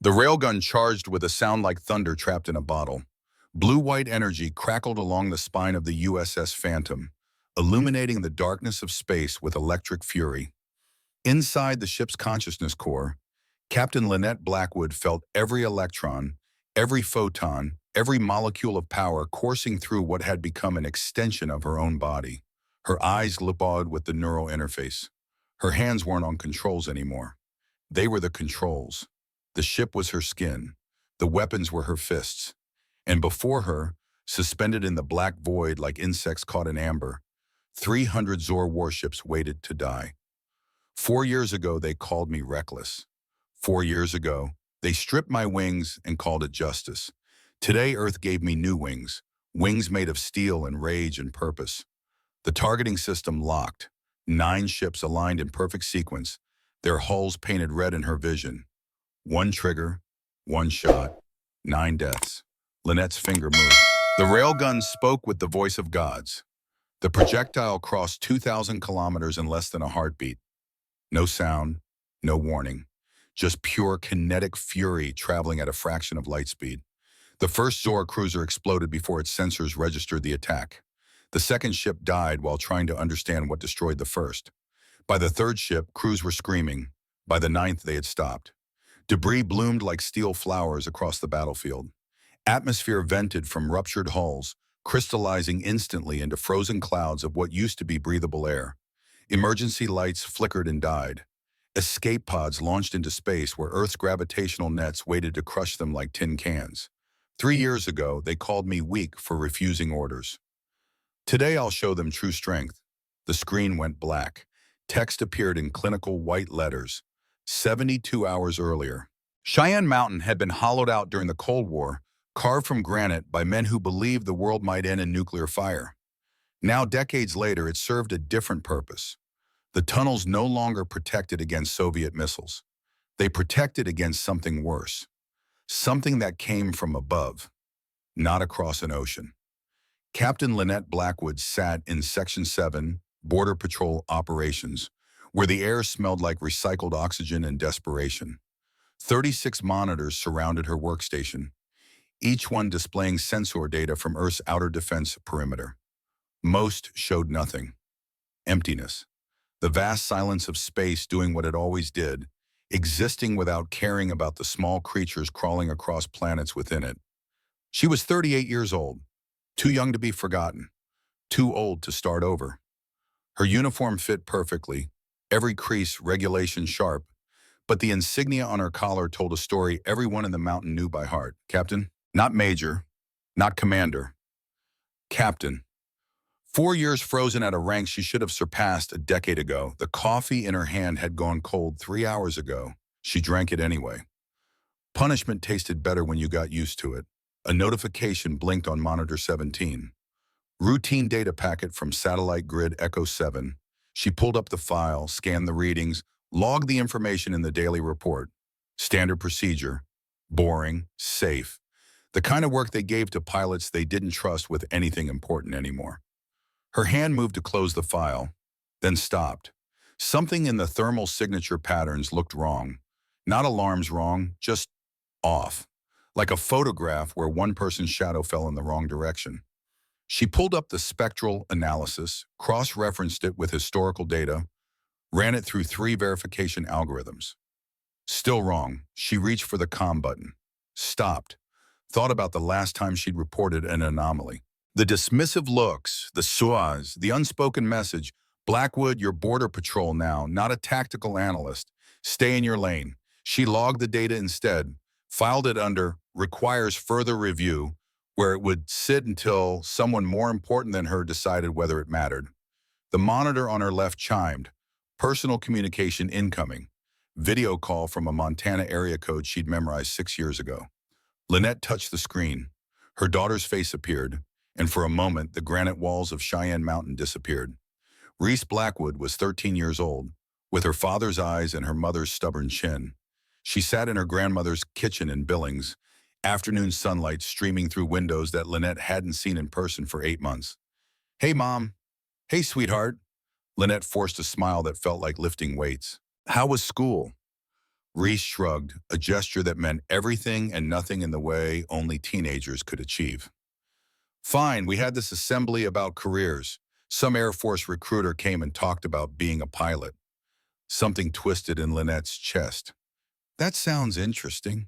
The railgun charged with a sound like thunder trapped in a bottle. Blue-white energy crackled along the spine of the USS Phantom, illuminating the darkness of space with electric fury. Inside the ship's consciousness core, Captain Lynette Blackwood felt every electron, every photon, every molecule of power coursing through what had become an extension of her own body. Her eyes glowed with the neural interface. Her hands weren't on controls anymore. They were the controls. The ship was her skin. The weapons were her fists. And before her, suspended in the black void like insects caught in amber, 300 Zor warships waited to die. 4 years ago, they called me reckless. 4 years ago, they stripped my wings and called it justice. Today, Earth gave me new wings, wings made of steel and rage and purpose. The targeting system locked, 9 ships aligned in perfect sequence, their hulls painted red in her vision. One trigger, one shot, 9 deaths. Lynette's finger moved. The railgun spoke with the voice of gods. The projectile crossed 2,000 kilometers in less than a heartbeat. No sound, no warning, just pure kinetic fury traveling at a fraction of light speed. The first Zor cruiser exploded before its sensors registered the attack. The second ship died while trying to understand what destroyed the first. By the third ship, crews were screaming. By the 9th, they had stopped. Debris bloomed like steel flowers across the battlefield. Atmosphere vented from ruptured hulls, crystallizing instantly into frozen clouds of what used to be breathable air. Emergency lights flickered and died. Escape pods launched into space where Earth's gravitational nets waited to crush them like tin cans. 3 years ago, they called me weak for refusing orders. Today, I'll show them true strength. The screen went black. Text appeared in clinical white letters. 72 hours earlier. Cheyenne Mountain had been hollowed out during the Cold War, carved from granite by men who believed the world might end in nuclear fire. Now, decades later, it served a different purpose. The tunnels no longer protected against Soviet missiles. They protected against something worse. Something that came from above, not across an ocean. Captain Lynette Blackwood sat in Section 7, Border Patrol Operations, where the air smelled like recycled oxygen and desperation. 36 monitors surrounded her workstation, each one displaying sensor data from Earth's outer defense perimeter. Most showed nothing. Emptiness. The vast silence of space doing what it always did, existing without caring about the small creatures crawling across planets within it. She was 38 years old, too young to be forgotten, too old to start over. Her uniform fit perfectly, every crease regulation sharp, but the insignia on her collar told a story everyone in the mountain knew by heart. Captain, not Major, not Commander. Captain. 4 years frozen at a rank she should have surpassed a decade ago. The coffee in her hand had gone cold 3 hours ago. She drank it anyway. Punishment tasted better when you got used to it. A notification blinked on monitor 17. Routine data packet from satellite grid Echo 7. She pulled up the file, scanned the readings, logged the information in the daily report. Standard procedure. Boring, safe. The kind of work they gave to pilots they didn't trust with anything important anymore. Her hand moved to close the file, then stopped. Something in the thermal signature patterns looked wrong. Not alarms wrong, just off. Like a photograph where one person's shadow fell in the wrong direction. She pulled up the spectral analysis, cross-referenced it with historical data, ran it through 3 verification algorithms. Still wrong. She reached for the comm button. Stopped. Thought about the last time she'd reported an anomaly. The dismissive looks, the suas, the unspoken message, Blackwood, you're border patrol now, not a tactical analyst. Stay in your lane. She logged the data instead, filed it under requires further review, where it would sit until someone more important than her decided whether it mattered. The monitor on her left chimed. Personal communication incoming. Video call from a Montana area code she'd memorized 6 years ago. Lynette touched the screen. Her daughter's face appeared, and for a moment, the granite walls of Cheyenne Mountain disappeared. Reese Blackwood was 13 years old, with her father's eyes and her mother's stubborn chin. She sat in her grandmother's kitchen in Billings, afternoon sunlight streaming through windows that Lynette hadn't seen in person for 8 months. Hey, Mom. Hey, sweetheart. Lynette forced a smile that felt like lifting weights. How was school? Reese shrugged, a gesture that meant everything and nothing in the way only teenagers could achieve. Fine, we had this assembly about careers. Some Air Force recruiter came and talked about being a pilot. Something twisted in Lynette's chest. That sounds interesting.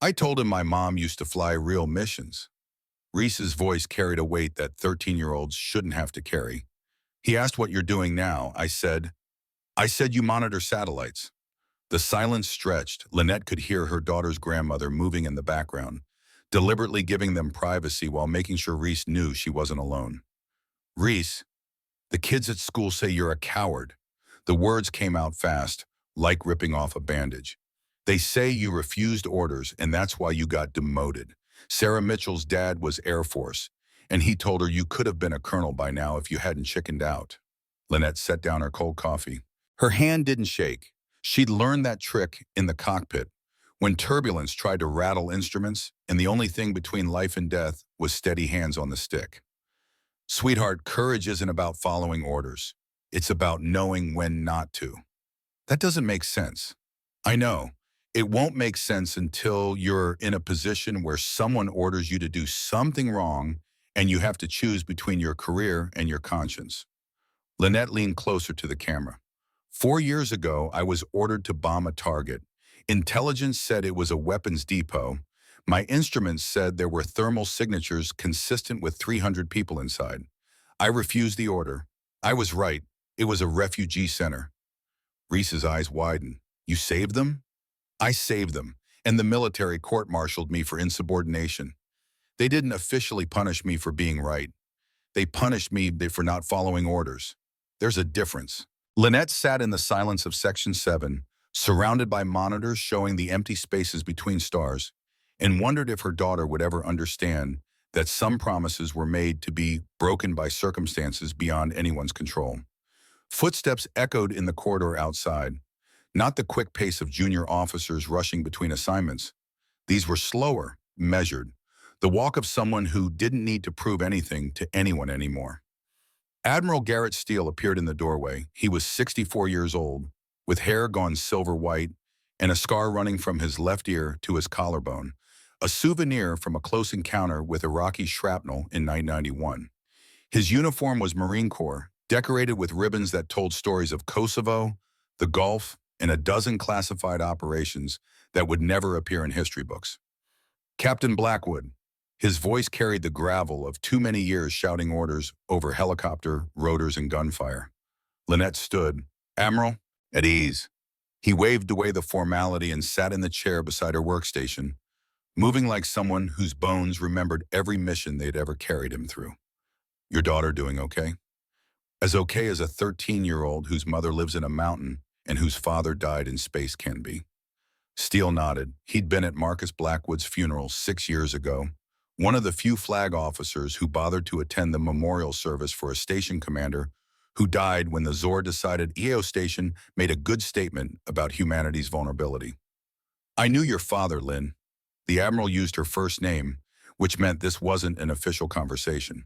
I told him my mom used to fly real missions. Reese's voice carried a weight that 13-year-olds shouldn't have to carry. He asked what you're doing now. I said you monitor satellites. The silence stretched. Lynette could hear her daughter's grandmother moving in the background, deliberately giving them privacy while making sure Reese knew she wasn't alone. Reese, the kids at school say you're a coward. The words came out fast, like ripping off a bandage. They say you refused orders and that's why you got demoted. Sarah Mitchell's dad was Air Force, and he told her you could have been a colonel by now if you hadn't chickened out. Lynette set down her cold coffee. Her hand didn't shake. She'd learned that trick in the cockpit, when turbulence tried to rattle instruments, and the only thing between life and death was steady hands on the stick. Sweetheart, courage isn't about following orders. It's about knowing when not to. That doesn't make sense. I know. It won't make sense until you're in a position where someone orders you to do something wrong and you have to choose between your career and your conscience. Lynette leaned closer to the camera. 4 years ago, I was ordered to bomb a target. Intelligence said it was a weapons depot. My instruments said there were thermal signatures consistent with 300 people inside. I refused the order. I was right. It was a refugee center. Reese's eyes widened. You saved them? I saved them, and the military court-martialed me for insubordination. They didn't officially punish me for being right. They punished me for not following orders. There's a difference. Lynette sat in the silence of Section 7, surrounded by monitors showing the empty spaces between stars, and wondered if her daughter would ever understand that some promises were made to be broken by circumstances beyond anyone's control. Footsteps echoed in the corridor outside, not the quick pace of junior officers rushing between assignments. These were slower, measured, the walk of someone who didn't need to prove anything to anyone anymore. Admiral Garrett Steele appeared in the doorway. He was 64 years old, with hair gone silver white and a scar running from his left ear to his collarbone, a souvenir from a close encounter with Iraqi shrapnel in 1991. His uniform was Marine Corps, decorated with ribbons that told stories of Kosovo, the Gulf, and a dozen classified operations that would never appear in history books. Captain Blackwood. His voice carried the gravel of too many years shouting orders over helicopter, rotors, and gunfire. Lynette stood. Admiral, at ease. He waved away the formality and sat in the chair beside her workstation, moving like someone whose bones remembered every mission they'd ever carried him through. Your daughter doing okay? As okay as a 13-year-old whose mother lives in a mountain and whose father died in space can be. Steele nodded. He'd been at Marcus Blackwood's funeral 6 years ago, one of the few flag officers who bothered to attend the memorial service for a station commander who died when the Zor decided EO Station made a good statement about humanity's vulnerability. I knew your father, Lynn. The Admiral used her first name, which meant this wasn't an official conversation.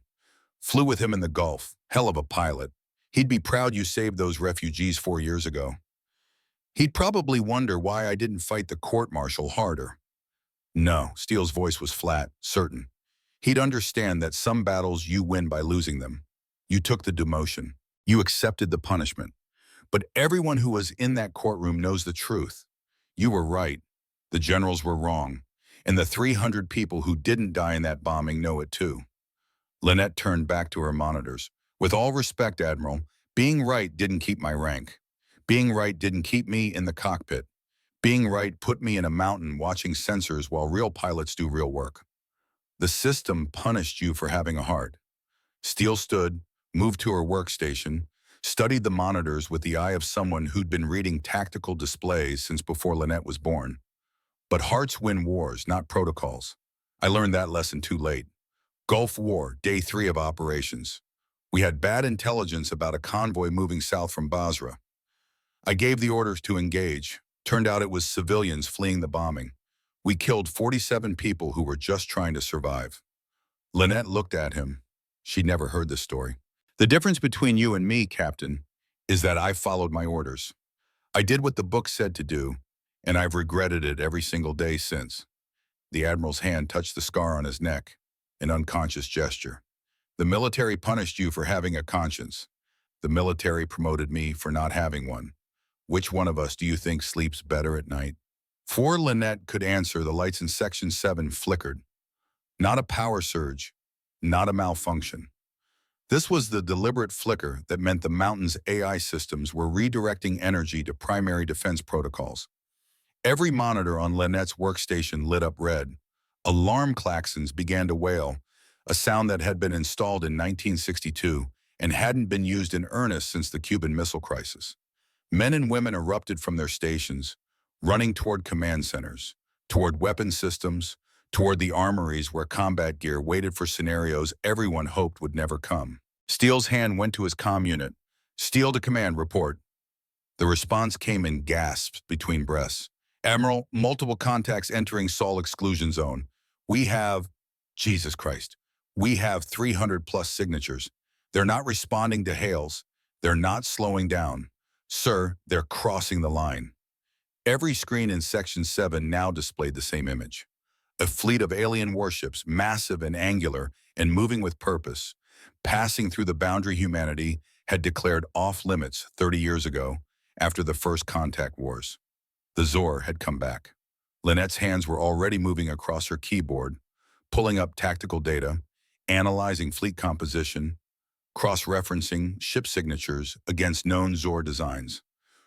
Flew with him in the Gulf. Hell of a pilot. He'd be proud you saved those refugees 4 years ago. He'd probably wonder why I didn't fight the court-martial harder. No, Steele's voice was flat, certain. He'd understand that some battles you win by losing them. You took the demotion. You accepted the punishment. But everyone who was in that courtroom knows the truth. You were right. The generals were wrong. And the 300 people who didn't die in that bombing know it too. Lynette turned back to her monitors. With all respect, Admiral, being right didn't keep my rank. Being right didn't keep me in the cockpit. Being right put me in a mountain watching sensors while real pilots do real work. The system punished you for having a heart. Steele stood, moved to her workstation, studied the monitors with the eye of someone who'd been reading tactical displays since before Lynette was born. But hearts win wars, not protocols. I learned that lesson too late. Gulf War, day 3 of operations. We had bad intelligence about a convoy moving south from Basra. I gave the orders to engage. Turned out it was civilians fleeing the bombing. We killed 47 people who were just trying to survive. Lynette looked at him. She'd never heard this story. The difference between you and me, Captain, is that I followed my orders. I did what the book said to do, and I've regretted it every single day since. The Admiral's hand touched the scar on his neck, an unconscious gesture. The military punished you for having a conscience. The military promoted me for not having one. Which one of us do you think sleeps better at night? Before Lynette could answer, the lights in Section 7 flickered. Not a power surge, not a malfunction. This was the deliberate flicker that meant the mountain's AI systems were redirecting energy to primary defense protocols. Every monitor on Lynette's workstation lit up red. Alarm klaxons began to wail, a sound that had been installed in 1962 and hadn't been used in earnest since the Cuban Missile Crisis. Men and women erupted from their stations, running toward command centers, toward weapon systems, toward the armories where combat gear waited for scenarios everyone hoped would never come. Steele's hand went to his comm unit. "Steele to command, report." The response came in gasps between breaths. "Admiral, multiple contacts entering Sol exclusion zone. We have, Jesus Christ, we have 300 plus signatures. They're not responding to hails. They're not slowing down. Sir, they're crossing the line." Every screen in Section 7 now displayed the same image. A fleet of alien warships, massive and angular and moving with purpose, passing through the boundary humanity had declared off-limits 30 years ago after the first contact wars. The Zor had come back. Lynette's hands were already moving across her keyboard, pulling up tactical data, analyzing fleet composition, cross-referencing ship signatures against known Zor designs.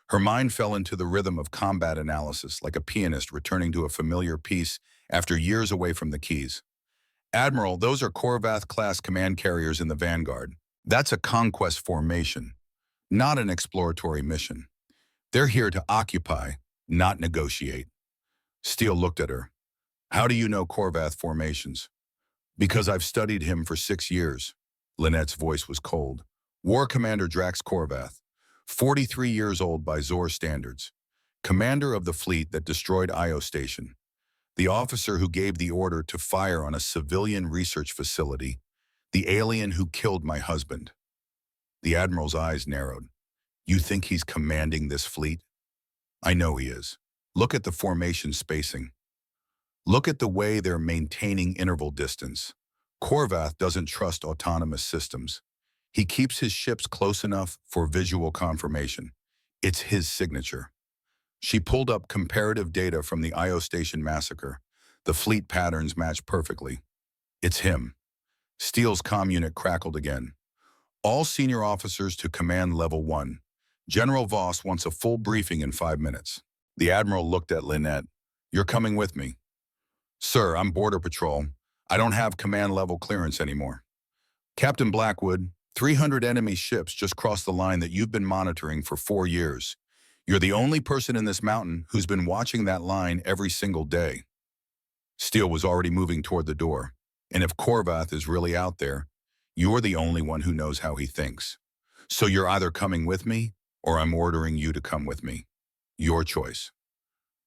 Her mind fell into the rhythm of combat analysis, like a pianist returning to a familiar piece after years away from the keys. "Admiral, those are Korvath-class command carriers in the Vanguard. That's a conquest formation, not an exploratory mission. They're here to occupy, not negotiate." Steele looked at her. "How do you know Korvath formations?" "Because I've studied him for 6 years." Lynette's voice was cold. "War Commander Drax Korvath, 43 years old by Zor standards, commander of the fleet that destroyed Io Station, the officer who gave the order to fire on a civilian research facility, the alien who killed my husband." The Admiral's eyes narrowed. "You think he's commanding this fleet?" "I know he is. Look at the formation spacing. Look at the way they're maintaining interval distance. Korvath doesn't trust autonomous systems. He keeps his ships close enough for visual confirmation. It's his signature." She pulled up comparative data from the Io Station massacre. The fleet patterns matched perfectly. "It's him." Steele's comm unit crackled again. "All senior officers to command level 1. General Voss wants a full briefing in 5 minutes. The Admiral looked at Lynette. "You're coming with me." "Sir, I'm Border Patrol. I don't have command level clearance anymore." "Captain Blackwood, 300 enemy ships just crossed the line that you've been monitoring for 4 years. You're the only person in this mountain who's been watching that line every single day." Steele was already moving toward the door. "And if Korvath is really out there, you're the only one who knows how he thinks. So you're either coming with me, or I'm ordering you to come with me. Your choice."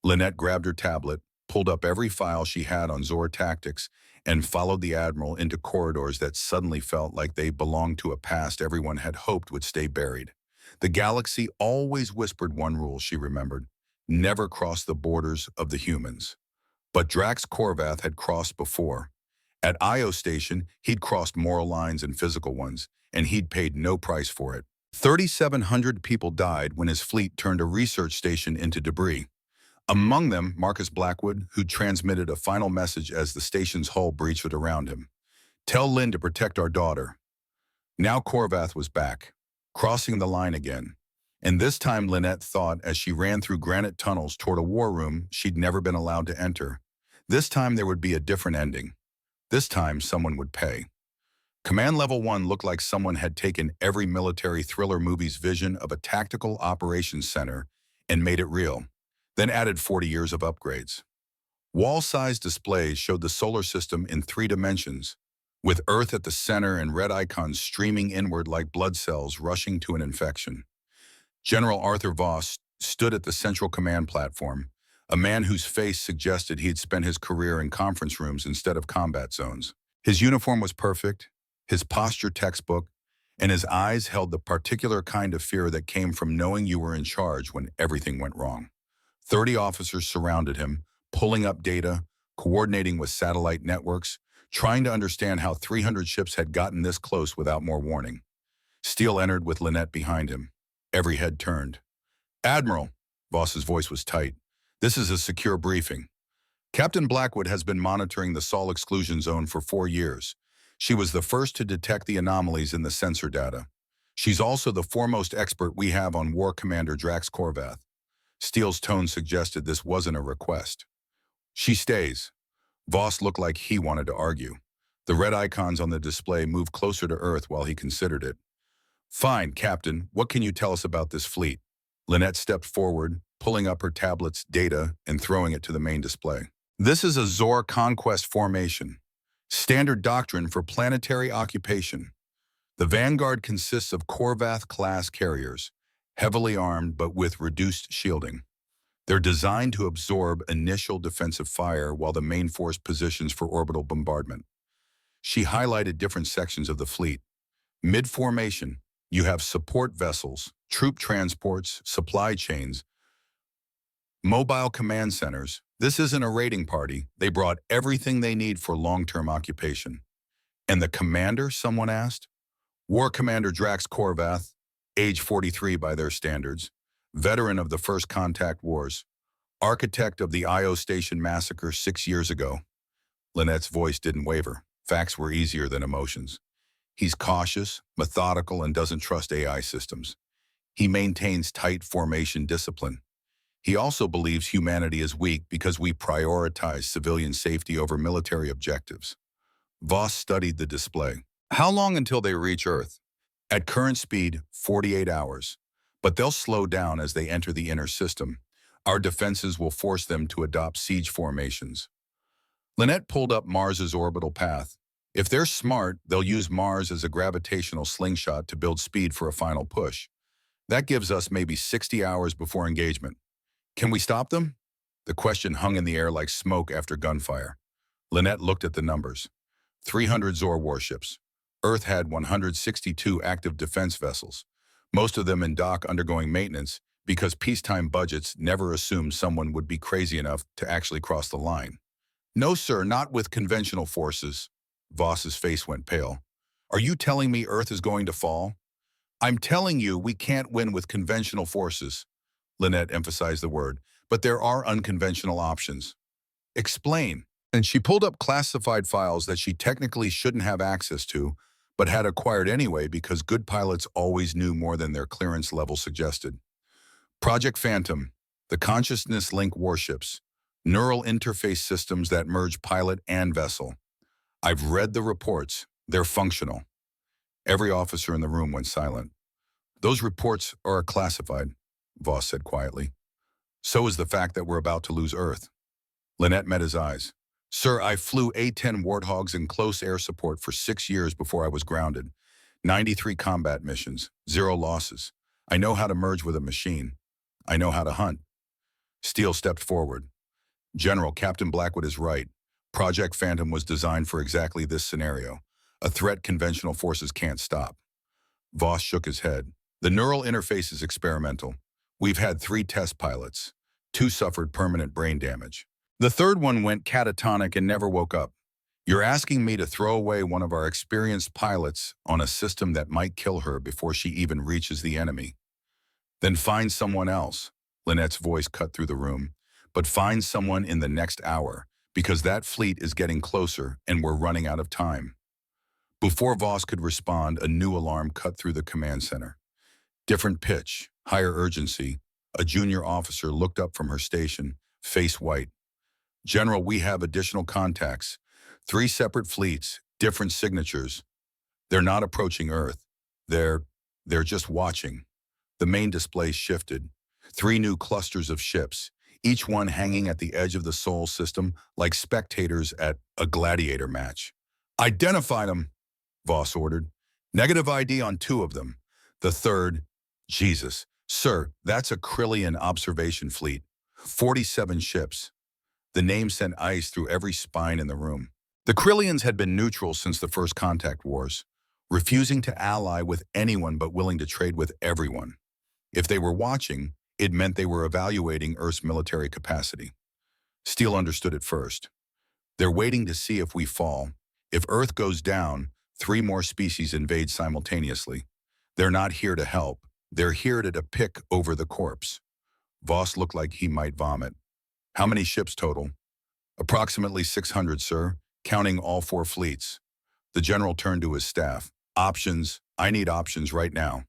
Lynette grabbed her tablet, pulled up every file she had on Zor tactics, and followed the Admiral into corridors that suddenly felt like they belonged to a past everyone had hoped would stay buried. The galaxy always whispered one rule, she remembered: never cross the borders of the humans. But Drax Korvath had crossed before. At Io Station, he'd crossed moral lines and physical ones, and he'd paid no price for it. 3,700 people died when his fleet turned a research station into debris. Among them, Marcus Blackwood, who transmitted a final message as the station's hull breached around him. "Tell Lynn to protect our daughter." Now Korvath was back, crossing the line again. And this time Lynette thought as she ran through granite tunnels toward a war room she'd never been allowed to enter. This time there would be a different ending. This time someone would pay. Command Level 1 looked like someone had taken every military thriller movie's vision of a tactical operations center and made it real, then added 40 years of upgrades. Wall-sized displays showed the solar system in 3 dimensions, with Earth at the center and red icons streaming inward like blood cells rushing to an infection. General Arthur Voss stood at the central command platform, a man whose face suggested he'd spent his career in conference rooms instead of combat zones. His uniform was perfect, his posture textbook, and his eyes held the particular kind of fear that came from knowing you were in charge when everything went wrong. 30 officers surrounded him, pulling up data, coordinating with satellite networks, trying to understand how 300 ships had gotten this close without more warning. Steele entered with Lynette behind him. Every head turned. "Admiral," Voss's voice was tight, "this is a secure briefing. Captain Blackwood has been monitoring the Sol exclusion zone for 4 years. She was the first to detect the anomalies in the sensor data. She's also the foremost expert we have on War Commander Drax Korvath." Steele's tone suggested this wasn't a request. "She stays." Voss looked like he wanted to argue. The red icons on the display moved closer to Earth while he considered it. "Fine, Captain. What can you tell us about this fleet?" Lynette stepped forward, pulling up her tablet's data and throwing it to the main display. "This is a Zor conquest formation. Standard doctrine for planetary occupation. The Vanguard consists of Korvath-class carriers, heavily armed but with reduced shielding. They're designed to absorb initial defensive fire while the main force positions for orbital bombardment." She highlighted different sections of the fleet. Mid-formation, you have support vessels, troop transports, supply chains, mobile command centers. This isn't a raiding party. They brought everything they need for long-term occupation. "And the commander?" someone asked. "War Commander Drax Korvath, age 43 by their standards, veteran of the First Contact Wars, architect of the Io Station massacre 6 years ago." Lynette's voice didn't waver. Facts were easier than emotions. "He's cautious, methodical, and doesn't trust AI systems. He maintains tight formation discipline. He also believes humanity is weak because we prioritize civilian safety over military objectives." Voss studied the display. "How long until they reach Earth?" "At current speed, 48 hours. But they'll slow down as they enter the inner system. Our defenses will force them to adopt siege formations." Lynette pulled up Mars's orbital path. "If they're smart, they'll use Mars as a gravitational slingshot to build speed for a final push. That gives us maybe 60 hours before engagement. Can we stop them?" The question hung in the air like smoke after gunfire. Lynette looked at the numbers. 300 Zor warships. Earth had 162 active defense vessels, most of them in dock undergoing maintenance because peacetime budgets never assumed someone would be crazy enough to actually cross the line. "No, sir, not with conventional forces." Voss's face went pale. "Are you telling me Earth is going to fall?" "I'm telling you we can't win with conventional forces." Lynette emphasized the word, "but there are unconventional options." "Explain." And she pulled up classified files that she technically shouldn't have access to, but had acquired anyway because good pilots always knew more than their clearance level suggested. Project Phantom, the consciousness link warships, neural interface systems that merge pilot and vessel. I've read the reports. They're functional. Every officer in the room went silent. "Those reports are classified," Voss said quietly. "So is the fact that we're about to lose Earth." Lynette met his eyes. "Sir, I flew A-10 Warthogs in close air support for 6 years before I was grounded. 93 combat missions, 0 losses. I know how to merge with a machine. I know how to hunt." Steele stepped forward. "General, Captain Blackwood is right. Project Phantom was designed for exactly this scenario, a threat conventional forces can't stop." Voss shook his head. "The neural interface is experimental. We've had 3 test pilots. 2 suffered permanent brain damage. The third one went catatonic and never woke up. You're asking me to throw away one of our experienced pilots on a system that might kill her before she even reaches the enemy. Then find someone else." Lynette's voice cut through the room. "But find someone in the next hour, because that fleet is getting closer and we're running out of time." Before Voss could respond, a new alarm cut through the command center. Different pitch, higher urgency. A junior officer looked up from her station, face white. "General, we have additional contacts. 3 separate fleets, different signatures. They're not approaching Earth. They're just watching." The main display shifted. 3 new clusters of ships, each one hanging at the edge of the Sol system like spectators at a gladiator match. "Identify them," Voss ordered. "Negative ID on 2 of them. The third, Jesus. Sir, that's a Krillian observation fleet. 47 ships." The name sent ice through every spine in the room. The Krillians had been neutral since the First Contact Wars, refusing to ally with anyone but willing to trade with everyone. If they were watching, It meant they were evaluating Earth's military capacity. Steele understood it first. They're waiting to see if we fall. If Earth goes down, 3 more species invade simultaneously. They're not here to help. They're here to pick over the corpse. Voss looked like he might vomit. How many ships total? Approximately 600, sir, counting all 4 fleets. The general turned to his staff. Options. I need options right now.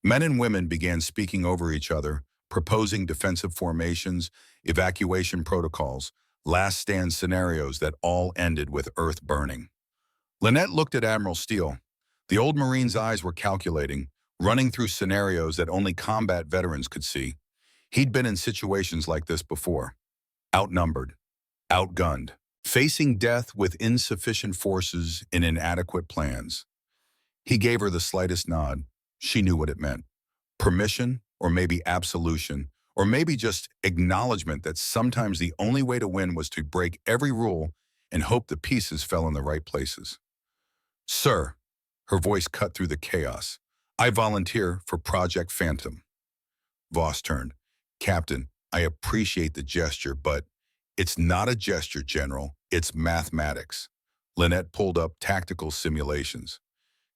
Men and women began speaking over each other, proposing defensive formations, evacuation protocols, last stand scenarios that all ended with Earth burning. Lynette looked at Admiral Steele. The old Marine's eyes were calculating, running through scenarios that only combat veterans could see. He'd been in situations like this before. Outnumbered, outgunned, facing death with insufficient forces and inadequate plans. He gave her the slightest nod. She knew what it meant. Permission, or maybe absolution, or maybe just acknowledgement that sometimes the only way to win was to break every rule and hope the pieces fell in the right places. Sir, her voice cut through the chaos, I volunteer for Project Phantom. Voss turned. Captain, I appreciate the gesture, but it's not a gesture, General. It's mathematics. Lynette pulled up tactical simulations.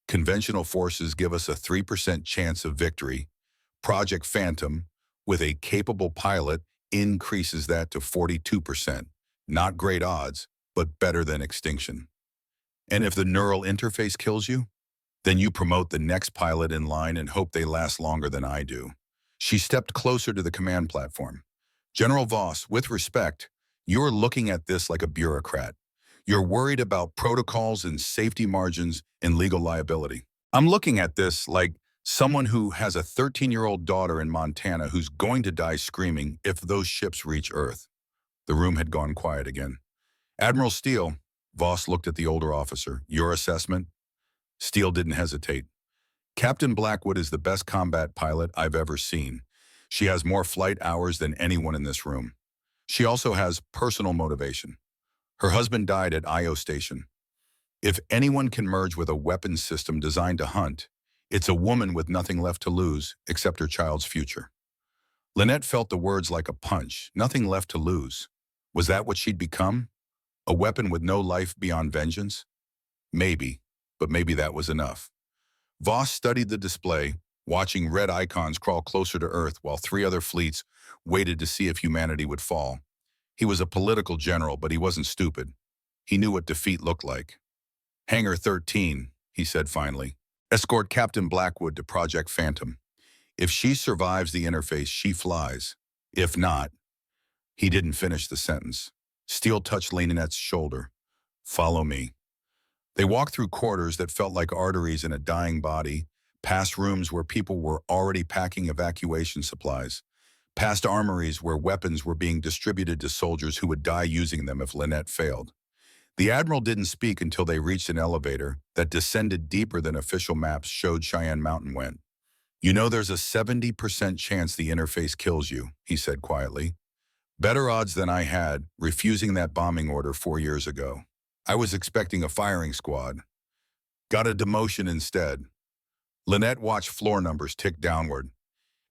Conventional forces give us a 3% chance of victory. Project Phantom, with a capable pilot, increases that to 42%. Not great odds, but better than extinction. And if the neural interface kills you, then you promote the next pilot in line and hope they last longer than I do. She stepped closer to the command platform. General Voss, with respect, you're looking at this like a bureaucrat. You're worried about protocols and safety margins and legal liability. I'm looking at this like someone who has a 13-year-old daughter in Montana who's going to die screaming if those ships reach Earth. The room had gone quiet again. Admiral Steele, Voss looked at the older officer. Your assessment? Steele didn't hesitate. Captain Blackwood is the best combat pilot I've ever seen. She has more flight hours than anyone in this room. She also has personal motivation. Her husband died at Io Station. If anyone can merge with a weapons system designed to hunt, it's a woman with nothing left to lose except her child's future. Lynette felt the words like a punch. Nothing left to lose. Was that what she'd become? A weapon with no life beyond vengeance? Maybe, but maybe that was enough. Voss studied the display, watching red icons crawl closer to Earth while 3 other fleets waited to see if humanity would fall. He was a political general, but he wasn't stupid. He knew what defeat looked like. Hangar 13, he said finally. Escort Captain Blackwood to Project Phantom. If she survives the interface, she flies. If not, he didn't finish the sentence. Steele touched Lynette's shoulder. Follow me. They walked through corridors that felt like arteries in a dying body, past rooms where people were already packing evacuation supplies, past armories where weapons were being distributed to soldiers who would die using them if Lynette failed. The Admiral didn't speak until they reached an elevator that descended deeper than official maps showed Cheyenne Mountain went. You know there's a 70% chance the interface kills you, he said quietly. Better odds than I had, refusing that bombing order 4 years ago. I was expecting a firing squad. Got a demotion instead. Lynette watched floor numbers tick downward.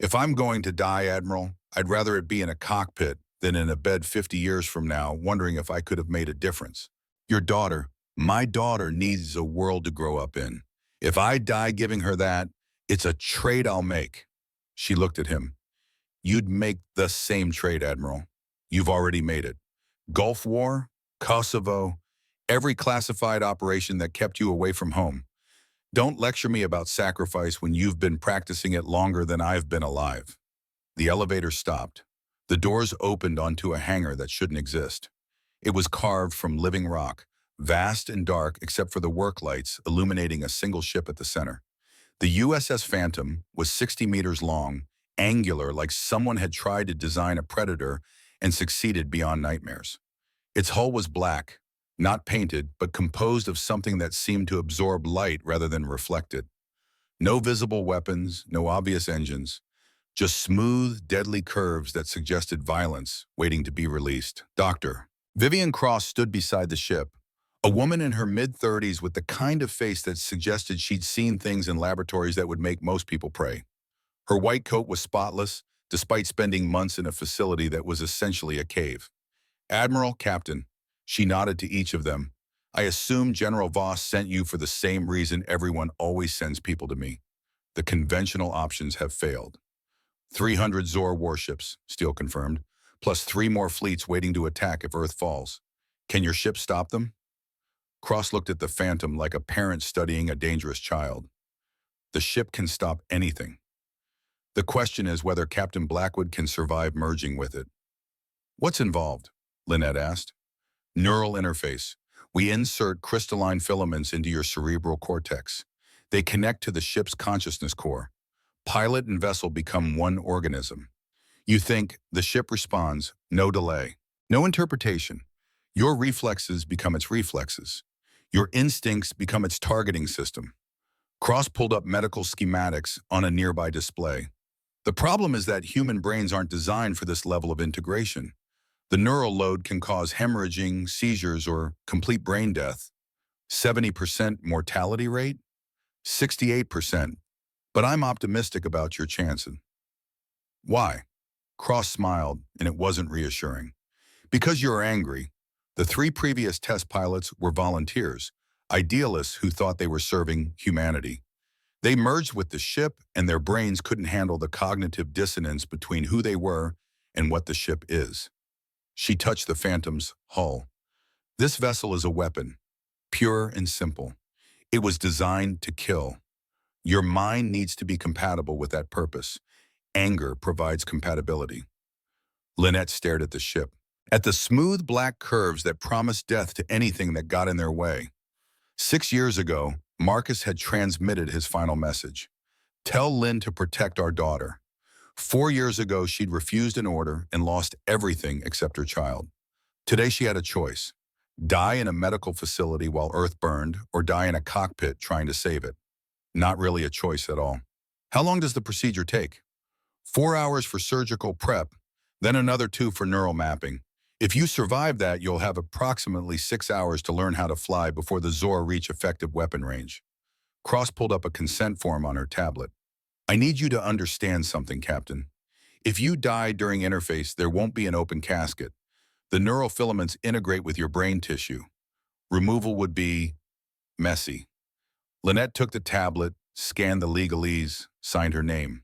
If I'm going to die, Admiral, I'd rather it be in a cockpit than in a bed 50 years from now, wondering if I could have made a difference. Your daughter, my daughter, needs a world to grow up in. If I die giving her that, it's a trade I'll make. She looked at him. You'd make the same trade, Admiral. You've already made it. Gulf War, Kosovo, every classified operation that kept you away from home. Don't lecture me about sacrifice when you've been practicing it longer than I've been alive. The elevator stopped. The doors opened onto a hangar that shouldn't exist. It was carved from living rock, vast and dark except for the work lights illuminating a single ship at the center. The USS Phantom was 60 meters long, angular like someone had tried to design a predator and succeeded beyond nightmares. Its hull was black, not painted, but composed of something that seemed to absorb light rather than reflect it. No visible weapons, no obvious engines, just smooth, deadly curves that suggested violence waiting to be released. Doctor. Vivian Cross stood beside the ship, a woman in her mid-30s with the kind of face that suggested she'd seen things in laboratories that would make most people pray. Her white coat was spotless, despite spending months in a facility that was essentially a cave. Admiral, Captain. She nodded to each of them. I assume General Voss sent you for the same reason everyone always sends people to me. The conventional options have failed. 300 Zor warships, Steele confirmed, plus 3 more fleets waiting to attack if Earth falls. Can your ship stop them? Cross looked at the Phantom like a parent studying a dangerous child. The ship can stop anything. The question is whether Captain Blackwood can survive merging with it. What's involved? Lynette asked. Neural interface. We insert crystalline filaments into your cerebral cortex. They connect to the ship's consciousness core. Pilot and vessel become one organism. You think, the ship responds, no delay, no interpretation. Your reflexes become its reflexes. Your instincts become its targeting system. Cross pulled up medical schematics on a nearby display. The problem is that human brains aren't designed for this level of integration. The neural load can cause hemorrhaging, seizures, or complete brain death. 70% mortality rate? 68%. But I'm optimistic about your chances. Why? Cross smiled, and it wasn't reassuring. Because you're angry. The 3 previous test pilots were volunteers, idealists who thought they were serving humanity. They merged with the ship, and their brains couldn't handle the cognitive dissonance between who they were and what the ship is. She touched the Phantom's hull. This vessel is a weapon, pure and simple. It was designed to kill. Your mind needs to be compatible with that purpose. Anger provides compatibility. Lynette stared at the ship, at the smooth black curves that promised death to anything that got in their way. 6 years ago, Marcus had transmitted his final message. Tell Lynn to protect our daughter. 4 years ago, she'd refused an order and lost everything except her child. Today, she had a choice. Die in a medical facility while Earth burned, or die in a cockpit trying to save it. Not really a choice at all. How long does the procedure take? 4 hours for surgical prep, then another 2 for neural mapping. If you survive that, you'll have approximately 6 hours to learn how to fly before the Zor reach effective weapon range. Cross pulled up a consent form on her tablet. I need you to understand something, Captain. If you die during interface, there won't be an open casket. The neural filaments integrate with your brain tissue. Removal would be messy. Lynette took the tablet, scanned the legalese, signed her name.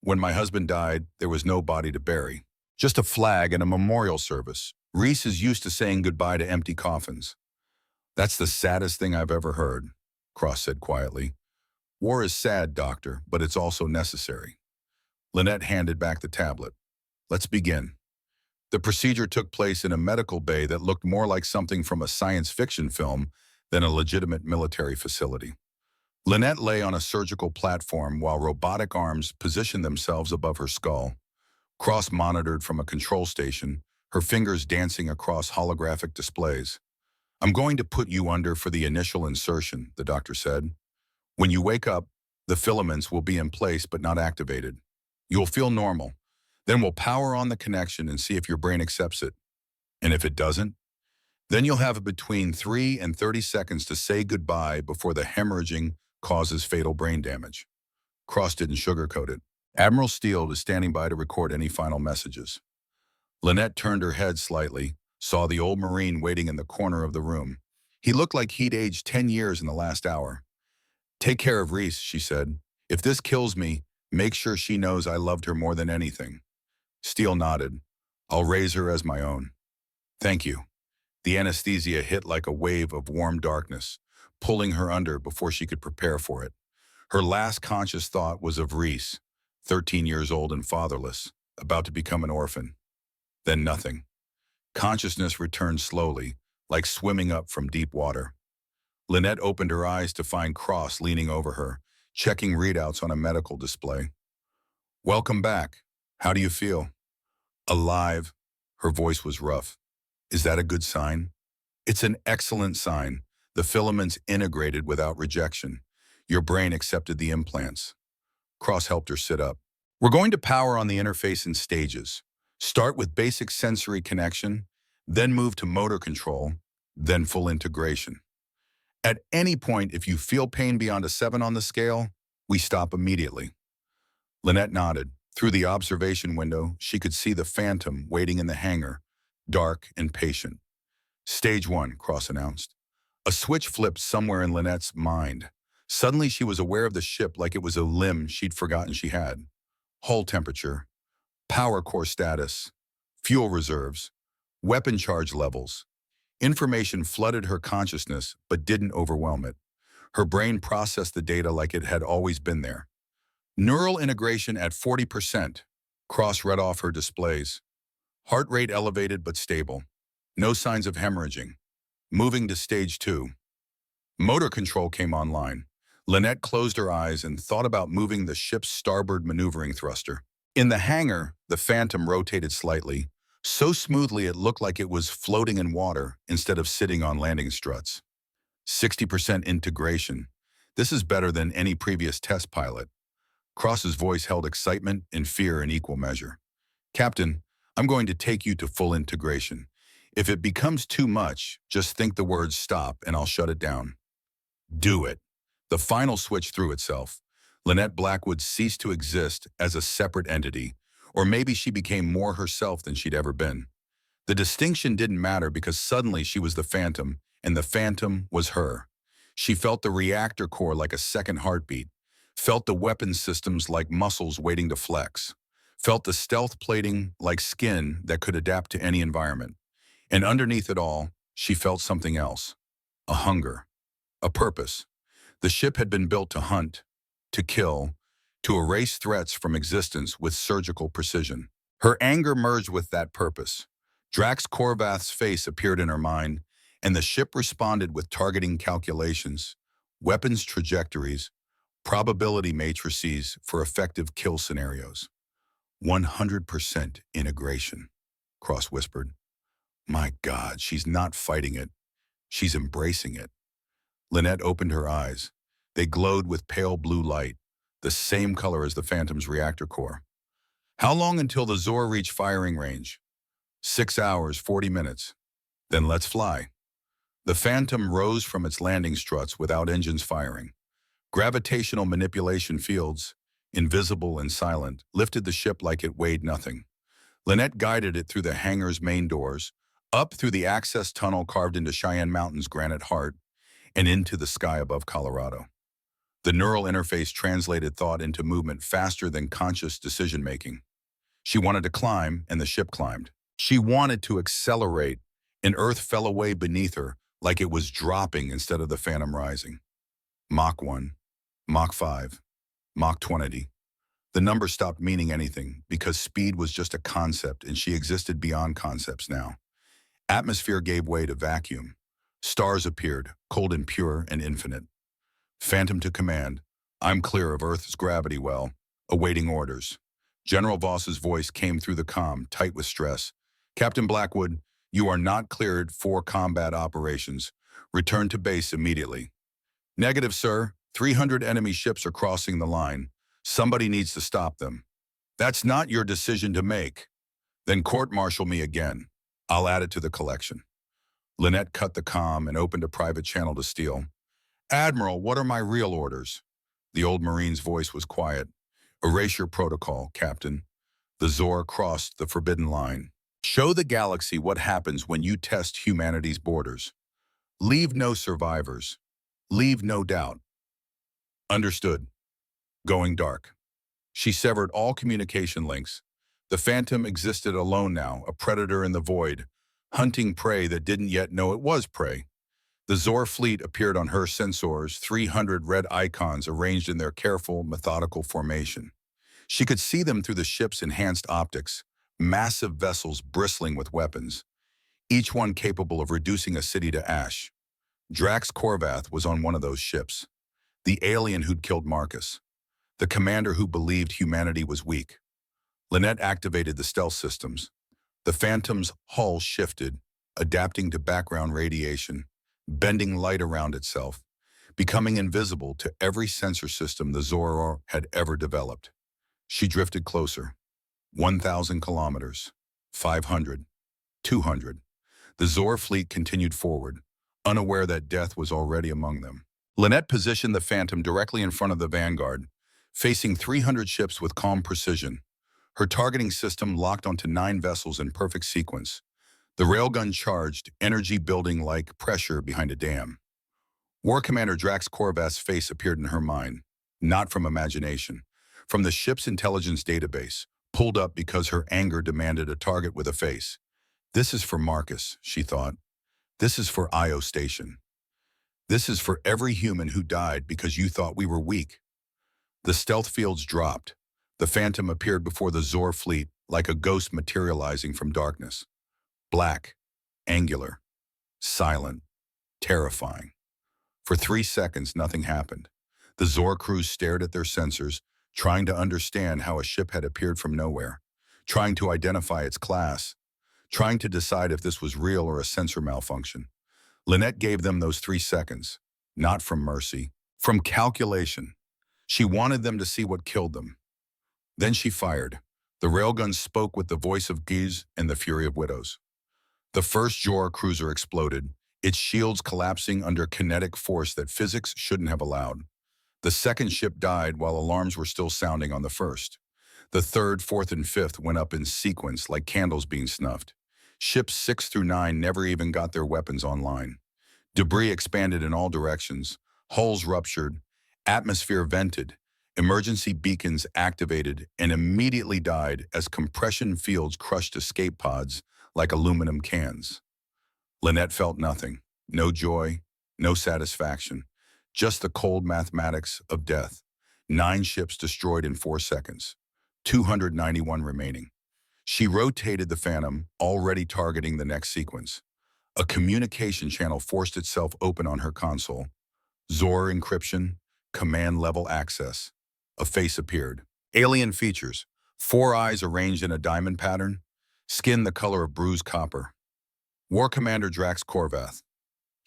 When my husband died, there was no body to bury. Just a flag and a memorial service. Reese is used to saying goodbye to empty coffins. That's the saddest thing I've ever heard, Cross said quietly. War is sad, Doctor, but it's also necessary. Lynette handed back the tablet. Let's begin. The procedure took place in a medical bay that looked more like something from a science fiction film than a legitimate military facility. Lynette lay on a surgical platform while robotic arms positioned themselves above her skull. Cross monitored from a control station, her fingers dancing across holographic displays. I'm going to put you under for the initial insertion, the doctor said. When you wake up, the filaments will be in place but not activated. You'll feel normal. Then we'll power on the connection and see if your brain accepts it. And if it doesn't, then you'll have between 3 and 30 seconds to say goodbye before the hemorrhaging causes fatal brain damage. Cross didn't sugarcoat it. Admiral Steele was standing by to record any final messages. Lynette turned her head slightly, saw the old Marine waiting in the corner of the room. He looked like he'd aged 10 years in the last hour. Take care of Reese, she said. If this kills me, make sure she knows I loved her more than anything. Steele nodded. I'll raise her as my own. Thank you. The anesthesia hit like a wave of warm darkness, pulling her under before she could prepare for it. Her last conscious thought was of Reese, 13 years old and fatherless, about to become an orphan. Then nothing. Consciousness returned slowly, like swimming up from deep water. Lynette opened her eyes to find Cross leaning over her, checking readouts on a medical display. Welcome back. How do you feel? Alive. Her voice was rough. Is that a good sign? It's an excellent sign. The filaments integrated without rejection. Your brain accepted the implants. Cross helped her sit up. We're going to power on the interface in stages. Start with basic sensory connection, then move to motor control, then full integration. At any point, if you feel pain beyond a 7 on the scale, we stop immediately. Lynette nodded. Through the observation window, she could see the Phantom waiting in the hangar, dark and patient. Stage 1, Cross announced. A switch flipped somewhere in Lynette's mind. Suddenly she was aware of the ship like it was a limb she'd forgotten she had. Hull temperature, power core status, fuel reserves, weapon charge levels. Information flooded her consciousness but didn't overwhelm it. Her brain processed the data like it had always been there. Neural integration at 40%. Cross read off her displays. Heart rate elevated but stable. No signs of hemorrhaging. Moving to stage 2. Motor control came online. Lynette closed her eyes and thought about moving the ship's starboard maneuvering thruster. In the hangar, the Phantom rotated slightly, so smoothly it looked like it was floating in water instead of sitting on landing struts. 60% integration. This is better than any previous test pilot. Cross's voice held excitement and fear in equal measure. Captain, I'm going to take you to full integration. If it becomes too much, just think the word stop and I'll shut it down. Do it. The final switch threw itself. Lynette Blackwood ceased to exist as a separate entity, or maybe she became more herself than she'd ever been. The distinction didn't matter because suddenly she was the Phantom, and the Phantom was her. She felt the reactor core like a second heartbeat, felt the weapon systems like muscles waiting to flex, felt the stealth plating like skin that could adapt to any environment. And underneath it all, she felt something else. A hunger. A purpose. The ship had been built to hunt, to kill, to erase threats from existence with surgical precision. Her anger merged with that purpose. Drax Korvath's face appeared in her mind, and the ship responded with targeting calculations, weapons trajectories, probability matrices for effective kill scenarios. 100% integration, Cross whispered. My God, she's not fighting it. She's embracing it. Lynette opened her eyes. They glowed with pale blue light, the same color as the Phantom's reactor core. How long until the Zor reach firing range? 6 hours, 40 minutes. Then let's fly. The Phantom rose from its landing struts without engines firing. Gravitational manipulation fields, invisible and silent, lifted the ship like it weighed nothing. Lynette guided it through the hangar's main doors, up through the access tunnel carved into Cheyenne Mountain's granite heart, and into the sky above Colorado. The neural interface translated thought into movement faster than conscious decision-making. She wanted to climb, and the ship climbed. She wanted to accelerate, and Earth fell away beneath her like it was dropping instead of the Phantom rising. Mach 1, Mach 5, Mach 20. The number stopped meaning anything because speed was just a concept and she existed beyond concepts now. Atmosphere gave way to vacuum. Stars appeared, cold and pure and infinite. Phantom to command. I'm clear of Earth's gravity well, awaiting orders. General Voss's voice came through the comm, tight with stress. Captain Blackwood, you are not cleared for combat operations. Return to base immediately. Negative, sir. 300 enemy ships are crossing the line. Somebody needs to stop them. That's not your decision to make. Then court-martial me again. I'll add it to the collection. Lynette cut the comm and opened a private channel to Steele. Admiral, what are my real orders? The old Marine's voice was quiet. Erasure protocol, Captain. The Zor crossed the forbidden line. Show the galaxy what happens when you test humanity's borders. Leave no survivors. Leave no doubt. Understood. Going dark. She severed all communication links. The Phantom existed alone now, a predator in the void, hunting prey that didn't yet know it was prey. The Zor fleet appeared on her sensors, 300 red icons arranged in their careful, methodical formation. She could see them through the ship's enhanced optics, massive vessels bristling with weapons, each one capable of reducing a city to ash. Drax Korvath was on one of those ships, the alien who'd killed Marcus, the commander who believed humanity was weak. Lynette activated the stealth systems. The Phantom's hull shifted, adapting to background radiation, bending light around itself, becoming invisible to every sensor system the Zor had ever developed. She drifted closer. 1,000 kilometers, 500, 200. The Zor fleet continued forward, unaware that death was already among them. Lynette positioned the Phantom directly in front of the vanguard, facing 300 ships with calm precision. Her targeting system locked onto 9 vessels in perfect sequence. The railgun charged, energy building like pressure behind a dam. War Commander Drax Korvath's face appeared in her mind, not from imagination, from the ship's intelligence database, pulled up because her anger demanded a target with a face. This is for Marcus, she thought. This is for Io Station. This is for every human who died because you thought we were weak. The stealth fields dropped. The Phantom appeared before the Zor fleet like a ghost materializing from darkness. Black, angular, silent, terrifying. For 3 seconds, nothing happened. The Zor crews stared at their sensors, trying to understand how a ship had appeared from nowhere, trying to identify its class, trying to decide if this was real or a sensor malfunction. Lynette gave them those 3 seconds, not from mercy, from calculation. She wanted them to see what killed them. Then she fired. The railgun spoke with the voice of Giz and the fury of widows. The first Jor cruiser exploded, its shields collapsing under kinetic force that physics shouldn't have allowed. The second ship died while alarms were still sounding on the first. The third, fourth, and fifth went up in sequence like candles being snuffed. Ships 6 through 9 never even got their weapons online. Debris expanded in all directions, hulls ruptured, atmosphere vented, emergency beacons activated, and immediately died as compression fields crushed escape pods like aluminum cans. Lynette felt nothing, no joy, no satisfaction, just the cold mathematics of death. 9 ships destroyed in 4 seconds, 291 remaining. She rotated the Phantom, already targeting the next sequence. A communication channel forced itself open on her console. Zor encryption, command-level access. A face appeared. Alien features. 4 eyes arranged in a diamond pattern. Skin the color of bruised copper. War Commander Drax Korvath.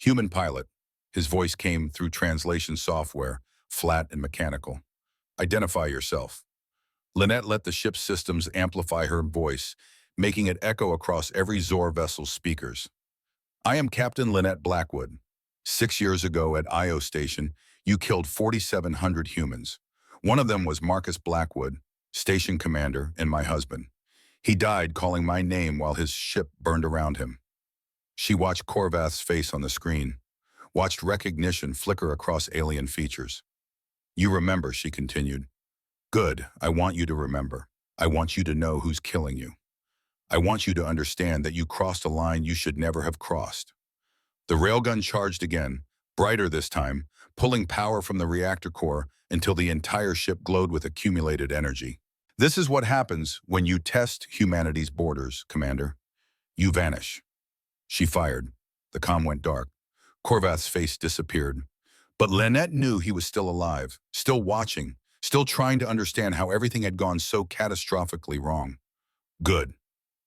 Human pilot. His voice came through translation software, flat and mechanical. Identify yourself. Lynette let the ship's systems amplify her voice, making it echo across every Zor vessel's speakers. I am Captain Lynette Blackwood. 6 years ago at Io Station, you killed 4,700 humans. One of them was Marcus Blackwood, station commander, and my husband. He died calling my name while his ship burned around him. She watched Korvath's face on the screen, watched recognition flicker across alien features. You remember, she continued. Good, I want you to remember. I want you to know who's killing you. I want you to understand that you crossed a line you should never have crossed. The railgun charged again, brighter this time, pulling power from the reactor core until the entire ship glowed with accumulated energy. This is what happens when you test humanity's borders, Commander. You vanish. She fired. The comm went dark. Korvath's face disappeared. But Lynette knew he was still alive, still watching, still trying to understand how everything had gone so catastrophically wrong. Good.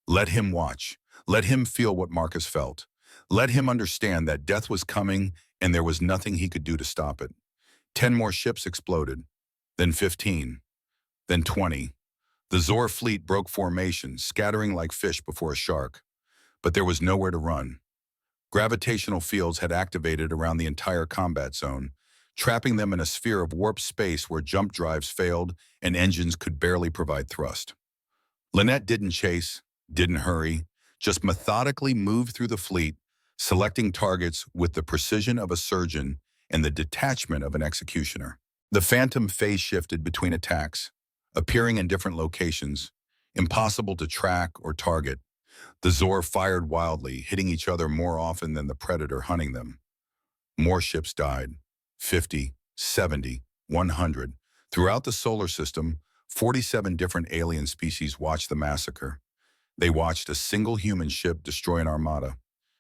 Let him watch. Let him feel what Marcus felt. Let him understand that death was coming and there was nothing he could do to stop it. 10 more ships exploded, then 15, then 20. The Zor fleet broke formation, scattering like fish before a shark. But there was nowhere to run. Gravitational fields had activated around the entire combat zone, trapping them in a sphere of warp space where jump drives failed and engines could barely provide thrust. Lynette didn't chase, didn't hurry, just methodically moved through the fleet, selecting targets with the precision of a surgeon and the detachment of an executioner. The Phantom phase shifted between attacks, appearing in different locations, impossible to track or target. The Zor fired wildly, hitting each other more often than the Predator hunting them. More ships died. 50, 70, 100. Throughout the solar system, 47 different alien species watched the massacre. They watched a single human ship destroy an armada.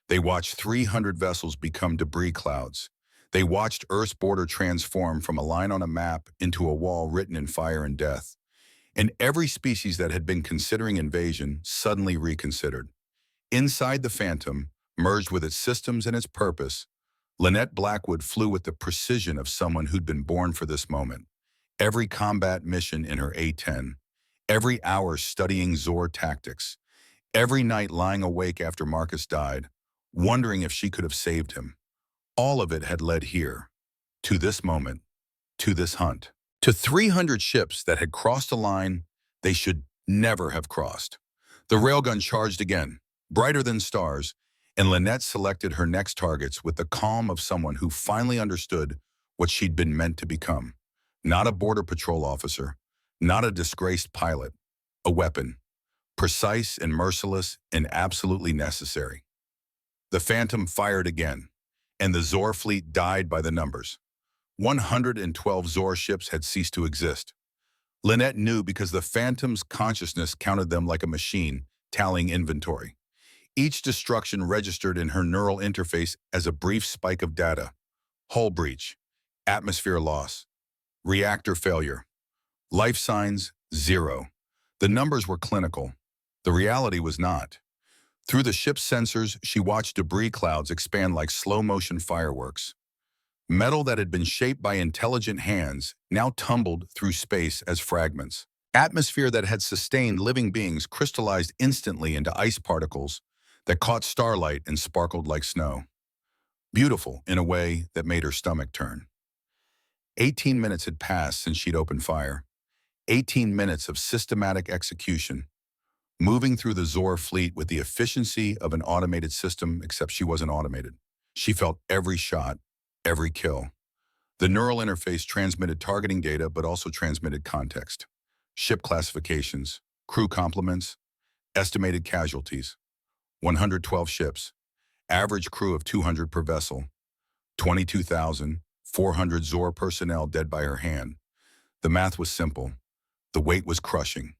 They watched 300 vessels become debris clouds. They watched Earth's border transform from a line on a map into a wall written in fire and death. And every species that had been considering invasion suddenly reconsidered. Inside the Phantom, merged with its systems and its purpose, Lynette Blackwood flew with the precision of someone who'd been born for this moment. Every combat mission in her A-10, every hour studying Zor tactics, every night lying awake after Marcus died, wondering if she could have saved him. All of it had led here, to this moment, to this hunt, to 300 ships that had crossed a line they should never have crossed. The railgun charged again, brighter than stars, and Lynette selected her next targets with the calm of someone who finally understood what she'd been meant to become. Not a border patrol officer, not a disgraced pilot, a weapon, precise and merciless and absolutely necessary. The Phantom fired again, and the Zor fleet died by the numbers. 112 Zor ships had ceased to exist. Lynette knew because the Phantom's consciousness counted them like a machine, tallying inventory. Each destruction registered in her neural interface as a brief spike of data. Hull breach, atmosphere loss, reactor failure. Life signs, 0. The numbers were clinical. The reality was not. Through the ship's sensors, she watched debris clouds expand like slow-motion fireworks. Metal that had been shaped by intelligent hands now tumbled through space as fragments. Atmosphere that had sustained living beings crystallized instantly into ice particles that caught starlight and sparkled like snow. Beautiful in a way that made her stomach turn. 18 minutes had passed since she'd opened fire. 18 minutes of systematic execution, moving through the Zor fleet with the efficiency of an automated system, except she wasn't automated. She felt every shot, every kill. The neural interface transmitted targeting data, but also transmitted context. Ship classifications, crew complements, estimated casualties. 112 ships, average crew of 200 per vessel. 22,400 Zor personnel dead by her hand. The math was simple. The weight was crushing.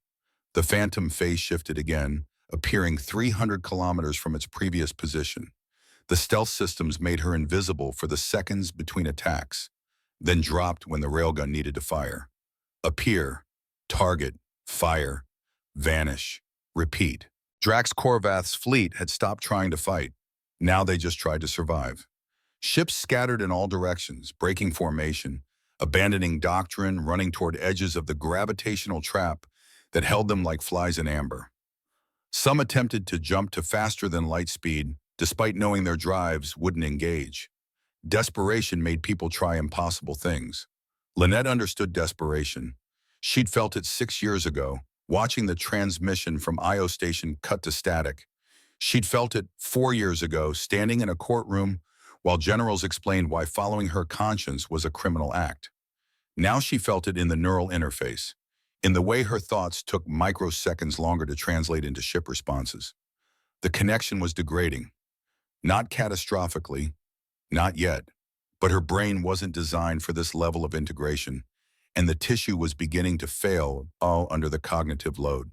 The Phantom phase shifted again, appearing 300 kilometers from its previous position. The stealth systems made her invisible for the seconds between attacks, then dropped when the railgun needed to fire. Appear, target, fire, vanish, repeat. Drax Korvath's fleet had stopped trying to fight. Now they just tried to survive. Ships scattered in all directions, breaking formation, abandoning doctrine, running toward edges of the gravitational trap that held them like flies in amber. Some attempted to jump to faster than light speed, despite knowing their drives wouldn't engage. Desperation made people try impossible things. Lynette understood desperation. She'd felt it 6 years ago, watching the transmission from Io Station cut to static. She'd felt it 4 years ago, standing in a courtroom while generals explained why following her conscience was a criminal act. Now she felt it in the neural interface, in the way her thoughts took microseconds longer to translate into ship responses. The connection was degrading. Not catastrophically, not yet, but her brain wasn't designed for this level of integration, and the tissue was beginning to fail, all under the cognitive load.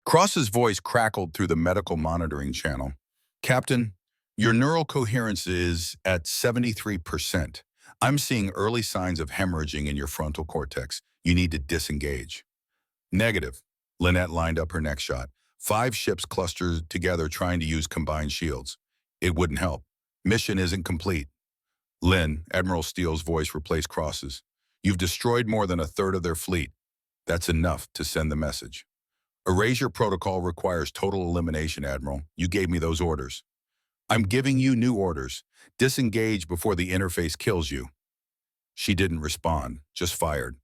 Cross's voice crackled through the medical monitoring channel. Captain, your neural coherence is at 73%. I'm seeing early signs of hemorrhaging in your frontal cortex. You need to disengage. Negative. Lynette lined up her next shot. 5 ships clustered together trying to use combined shields. It wouldn't help. Mission isn't complete. Lynn, Admiral Steele's voice replaced Cross's. You've destroyed more than a third of their fleet. That's enough to send the message. Erasure protocol requires total elimination, Admiral. You gave me those orders. I'm giving you new orders. Disengage before the interface kills you. She didn't respond, just fired.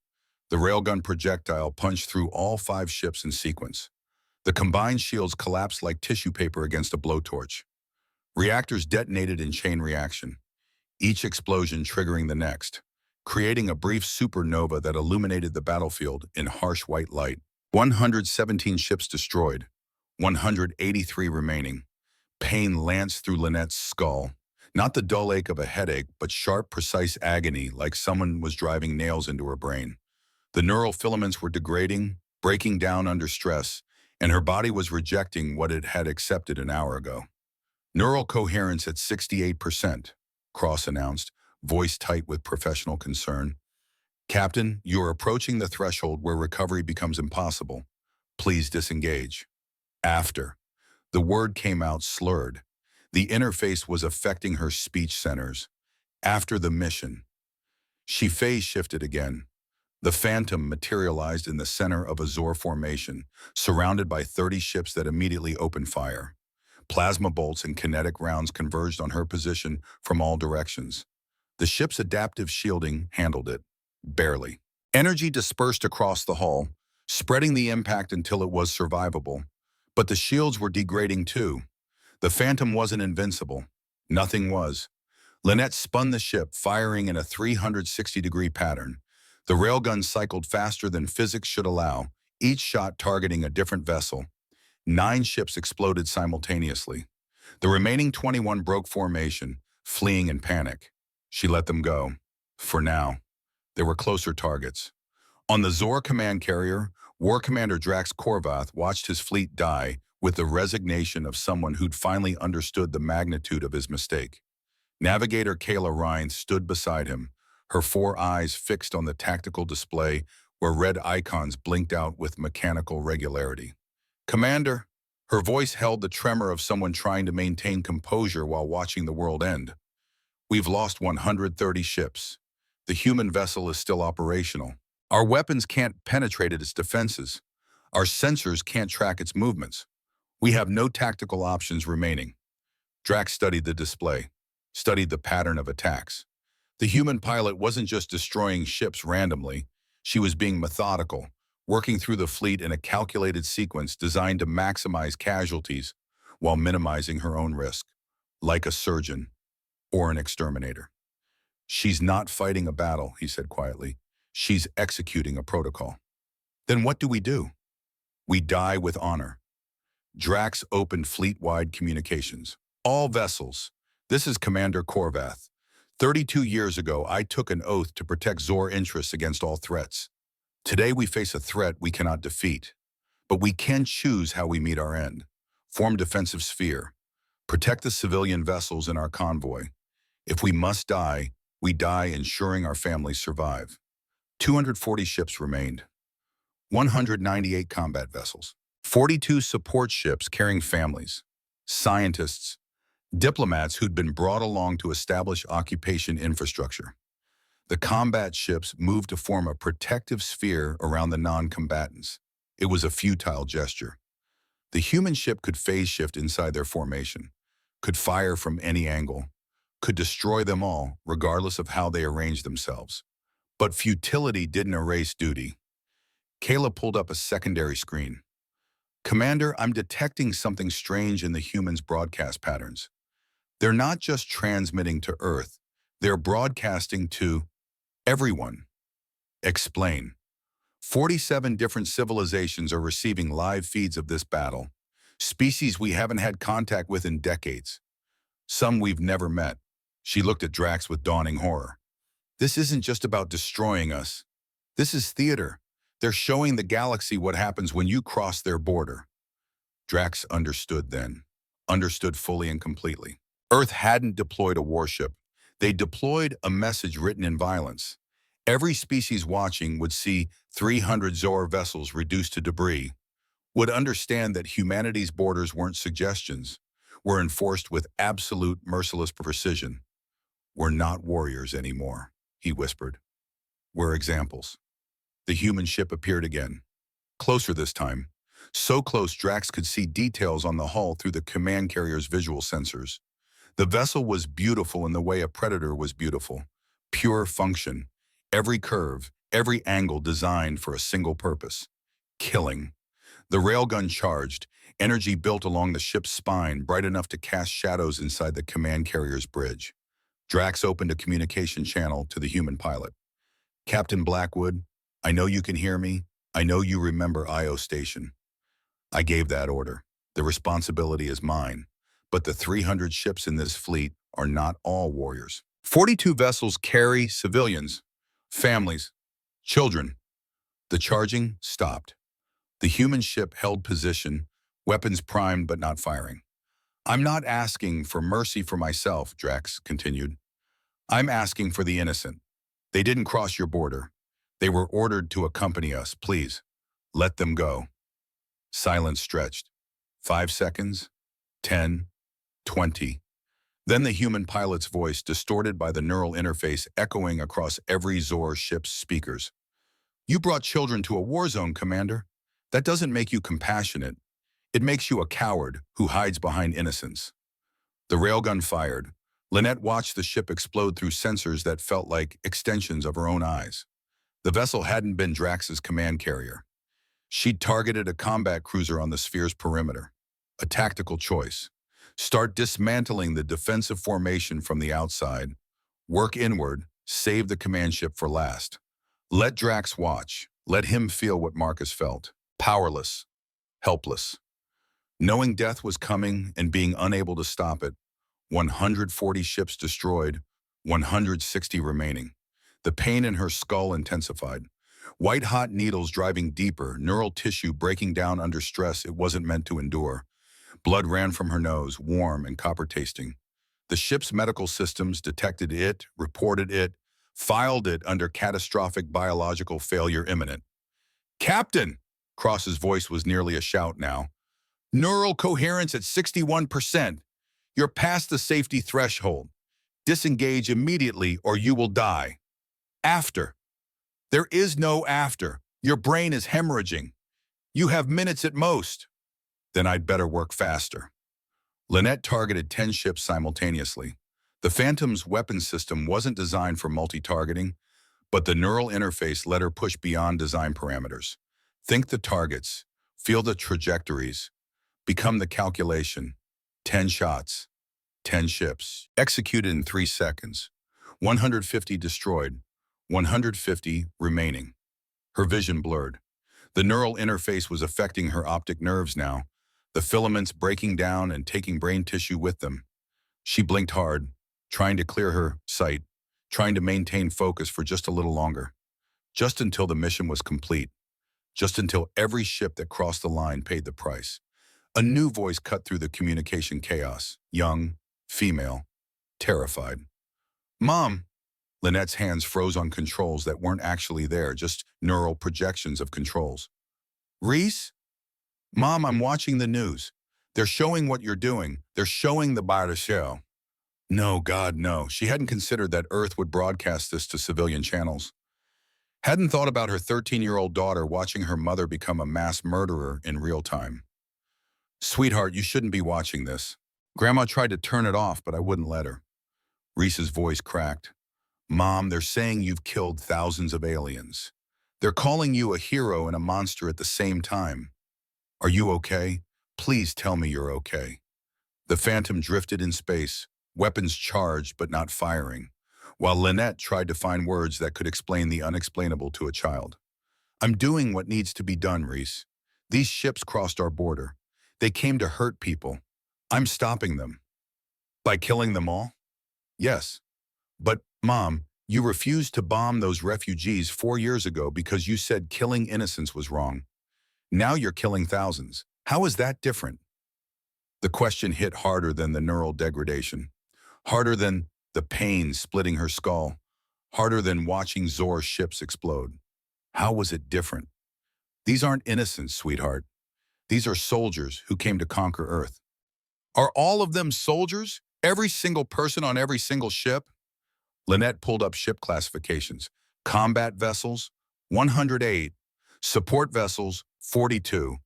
The railgun projectile punched through all 5 ships in sequence. The combined shields collapsed like tissue paper against a blowtorch. Reactors detonated in chain reaction, each explosion triggering the next, creating a brief supernova that illuminated the battlefield in harsh white light. 117 ships destroyed, 183 remaining. Pain lanced through Lynette's skull. Not the dull ache of a headache, but sharp, precise agony, like someone was driving nails into her brain. The neural filaments were degrading, breaking down under stress, and her body was rejecting what it had accepted an hour ago. Neural coherence at 68%, Cross announced, voice tight with professional concern. Captain, you're approaching the threshold where recovery becomes impossible. Please disengage. After. The word came out slurred. The interface was affecting her speech centers. After the mission. She phase shifted again. The Phantom materialized in the center of a Zor formation, surrounded by 30 ships that immediately opened fire. Plasma bolts and kinetic rounds converged on her position from all directions. The ship's adaptive shielding handled it. Barely. Energy dispersed across the hull, spreading the impact until it was survivable. But the shields were degrading too. The Phantom wasn't invincible. Nothing was. Lynette spun the ship, firing in a 360-degree pattern. The railgun cycled faster than physics should allow, each shot targeting a different vessel. 9 ships exploded simultaneously. The remaining 21 broke formation, fleeing in panic. She let them go. For now. There were closer targets. On the Zor command carrier, War Commander Drax Korvath watched his fleet die with the resignation of someone who'd finally understood the magnitude of his mistake. Navigator Kayla Rhines stood beside him, her 4 eyes fixed on the tactical display where red icons blinked out with mechanical regularity. "Commander," her voice held the tremor of someone trying to maintain composure while watching the world end. "We've lost 130 ships. The human vessel is still operational. Our weapons can't penetrate its defenses. Our sensors can't track its movements. We have no tactical options remaining." Drax studied the display, studied the pattern of attacks. The human pilot wasn't just destroying ships randomly. She was being methodical, working through the fleet in a calculated sequence designed to maximize casualties while minimizing her own risk, like a surgeon or an exterminator. "She's not fighting a battle," he said quietly. "She's executing a protocol." "Then what do? We die with honor." Drax opened fleet-wide communications. "All vessels, this is Commander Korvath. 32 years ago, I took an oath to protect Zor interests against all threats. Today we face a threat we cannot defeat, but we can choose how we meet our end. Form defensive sphere. Protect the civilian vessels in our convoy. If we must die, we die ensuring our families survive." 240 ships remained. 198 combat vessels. 42 support ships carrying families. Scientists. Diplomats who'd been brought along to establish occupation infrastructure. The combat ships moved to form a protective sphere around the non-combatants. It was a futile gesture. The human ship could phase shift inside their formation, could fire from any angle, could destroy them all, regardless of how they arranged themselves. But futility didn't erase duty. Kayla pulled up a secondary screen. "Commander, I'm detecting something strange in the humans' broadcast patterns. They're not just transmitting to Earth, they're broadcasting to everyone." "Explain." 47 different civilizations are receiving live feeds of this battle. Species we haven't had contact with in decades. Some we've never met. She looked at Drax with dawning horror. "This isn't just about destroying us. This is theater. They're showing the galaxy what happens when you cross their border." Drax understood then. Understood fully and completely. Earth hadn't deployed a warship. They deployed a message written in violence. Every species watching would see 300 Zor vessels reduced to debris, would understand that humanity's borders weren't suggestions, were enforced with absolute merciless precision. "We're not warriors anymore," he whispered. "We're examples." The human ship appeared again. Closer this time. So close Drax could see details on the hull through the command carrier's visual sensors. The vessel was beautiful in the way a Predator was beautiful. Pure function. Every curve, every angle designed for a single purpose. Killing. The railgun charged, energy built along the ship's spine, bright enough to cast shadows inside the command carrier's bridge. Drax opened a communication channel to the human pilot. "Captain Blackwood, I know you can hear me. I know you remember IO Station. I gave that order. The responsibility is mine. But the 300 ships in this fleet are not all warriors. 42 vessels carry civilians, families, children." The charging stopped. The human ship held position, weapons primed but not firing. "I'm not asking for mercy for myself," Drax continued. "I'm asking for the innocent. They didn't cross your border. They were ordered to accompany us. Please, let them go." Silence stretched. 5 seconds, 10, 20. Then the human pilot's voice, distorted by the neural interface, echoing across every Zor ship's speakers. "You brought children to a war zone, Commander. That doesn't make you compassionate. It makes you a coward who hides behind innocence." The railgun fired. Lynette watched the ship explode through sensors that felt like extensions of her own eyes. The vessel hadn't been Drax's command carrier. She'd targeted a combat cruiser on the sphere's perimeter. A tactical choice. Start dismantling the defensive formation from the outside. Work inward, save the command ship for last. Let Drax watch. Let him feel what Marcus felt. Powerless. Helpless. Knowing death was coming and being unable to stop it. 140 ships destroyed, 160 remaining. The pain in her skull intensified. White-hot needles driving deeper, neural tissue breaking down under stress it wasn't meant to endure. Blood ran from her nose, warm and copper-tasting. The ship's medical systems detected it, reported it, filed it under catastrophic biological failure imminent. "Captain!" Cross's voice was nearly a shout now. "Neural coherence at 61%. You're past the safety threshold. Disengage immediately or you will die. After. There is no after. Your brain is hemorrhaging. You have minutes at most." "Then I'd better work faster." Lynette targeted 10 ships simultaneously. The Phantom's weapon system wasn't designed for multi-targeting, but the neural interface let her push beyond design parameters. Think the targets, feel the trajectories, become the calculation. 10 shots, 10 ships, executed in 3 seconds. 150 destroyed, 150 remaining. Her vision blurred. The neural interface was affecting her optic nerves now, the filaments breaking down and taking brain tissue with them. She blinked hard, trying to clear her sight, trying to maintain focus for just a little longer. Just until the mission was complete. Just until every ship that crossed the line paid the price. A new voice cut through the communication chaos. Young, female, terrified. "Mom!" Lynette's hands froze on controls that weren't actually there, just neural projections of controls. "Reese? Mom, I'm watching the news. They're showing what you're doing. They're showing the bar to show." No, God, no. She hadn't considered that Earth would broadcast this to civilian channels. Hadn't thought about her 13-year-old daughter watching her mother become a mass murderer in real time. "Sweetheart, you shouldn't be watching this. Grandma tried to turn it off, but I wouldn't let her." Reese's voice cracked. "Mom, they're saying you've killed thousands of aliens. They're calling you a hero and a monster at the same time. Are you okay? Please tell me you're okay." The Phantom drifted in space, weapons charged but not firing, while Lynette tried to find words that could explain the unexplainable to a child. "I'm doing what needs to be done, Reese. These ships crossed our border. They came to hurt people. I'm stopping them." "By killing them all?" "Yes. But, Mom, you refused to bomb those refugees 4 years ago because you said killing innocents was wrong. Now you're killing thousands. How is that different?" The question hit harder than the neural degradation, harder than the pain splitting her skull, harder than watching Zor's ships explode. How was it different? "These aren't innocents, sweetheart. These are soldiers who came to conquer Earth." "Are all of them soldiers? Every single person on every single ship?" Lynette pulled up ship classifications. Combat vessels, 108. Support vessels, 42.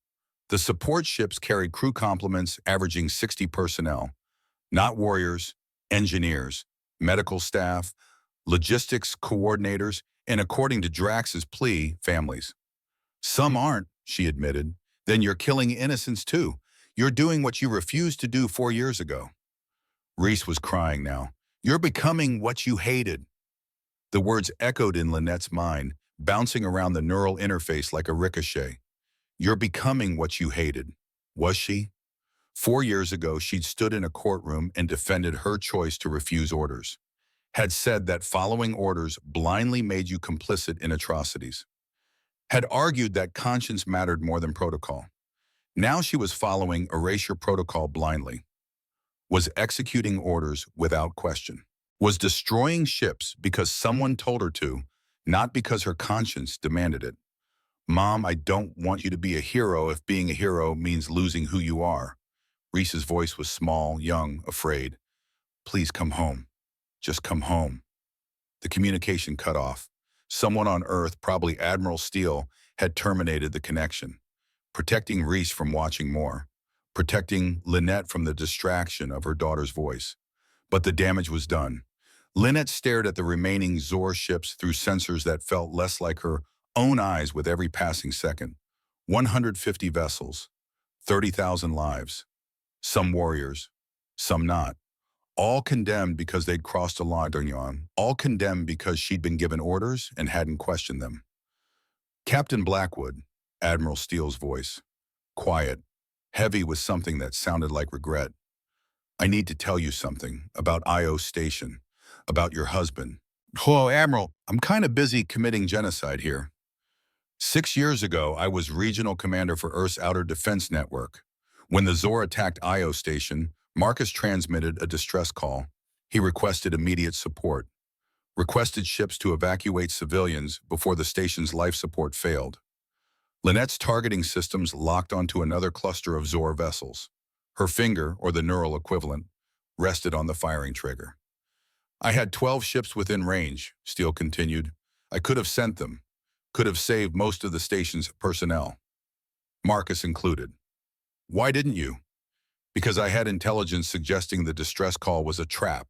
The support ships carried crew complements averaging 60 personnel. Not warriors, engineers, medical staff, logistics coordinators, and according to Drax's plea, families. "Some aren't," she admitted. "Then you're killing innocents too. You're doing what you refused to do 4 years ago." Reese was crying now. "You're becoming what you hated." The words echoed in Lynette's mind, bouncing around the neural interface like a ricochet. You're becoming what you hated. Was she? 4 years ago, she'd stood in a courtroom and defended her choice to refuse orders. Had said that following orders blindly made you complicit in atrocities. Had argued that conscience mattered more than protocol. Now she was following erasure protocol blindly. Was executing orders without question. Was destroying ships because someone told her to, not because her conscience demanded it. "Mom, I don't want you to be a hero if being a hero means losing who you are." Reese's voice was small, young, afraid. "Please come home. Just come home." The communication cut off. Someone on Earth, probably Admiral Steele, had terminated the connection, protecting Reese from watching more, protecting Lynette from the distraction of her daughter's voice. But the damage was done. Lynette stared at the remaining Zor ships through sensors that felt less like her own eyes with every passing second. 150 vessels, 30,000 lives, some warriors, some not. All condemned because they'd crossed a line, all condemned because she'd been given orders and hadn't questioned them. Captain Blackwood, Admiral Steele's voice, quiet, heavy with something that sounded like regret. I need to tell you something about Io Station, about your husband. Hello, Admiral. I'm kind of busy committing genocide here. 6 years ago, I was regional commander for Earth's Outer Defense Network. When the Zor attacked Io Station, Marcus transmitted a distress call. He requested immediate support, requested ships to evacuate civilians before the station's life support failed. Lynette's targeting systems locked onto another cluster of Zor vessels. Her finger, or the neural equivalent, rested on the firing trigger. I had 12 ships within range, Steele continued. I could have sent them, could have saved most of the station's personnel, Marcus included. Why didn't you? Because I had intelligence suggesting the distress call was a trap,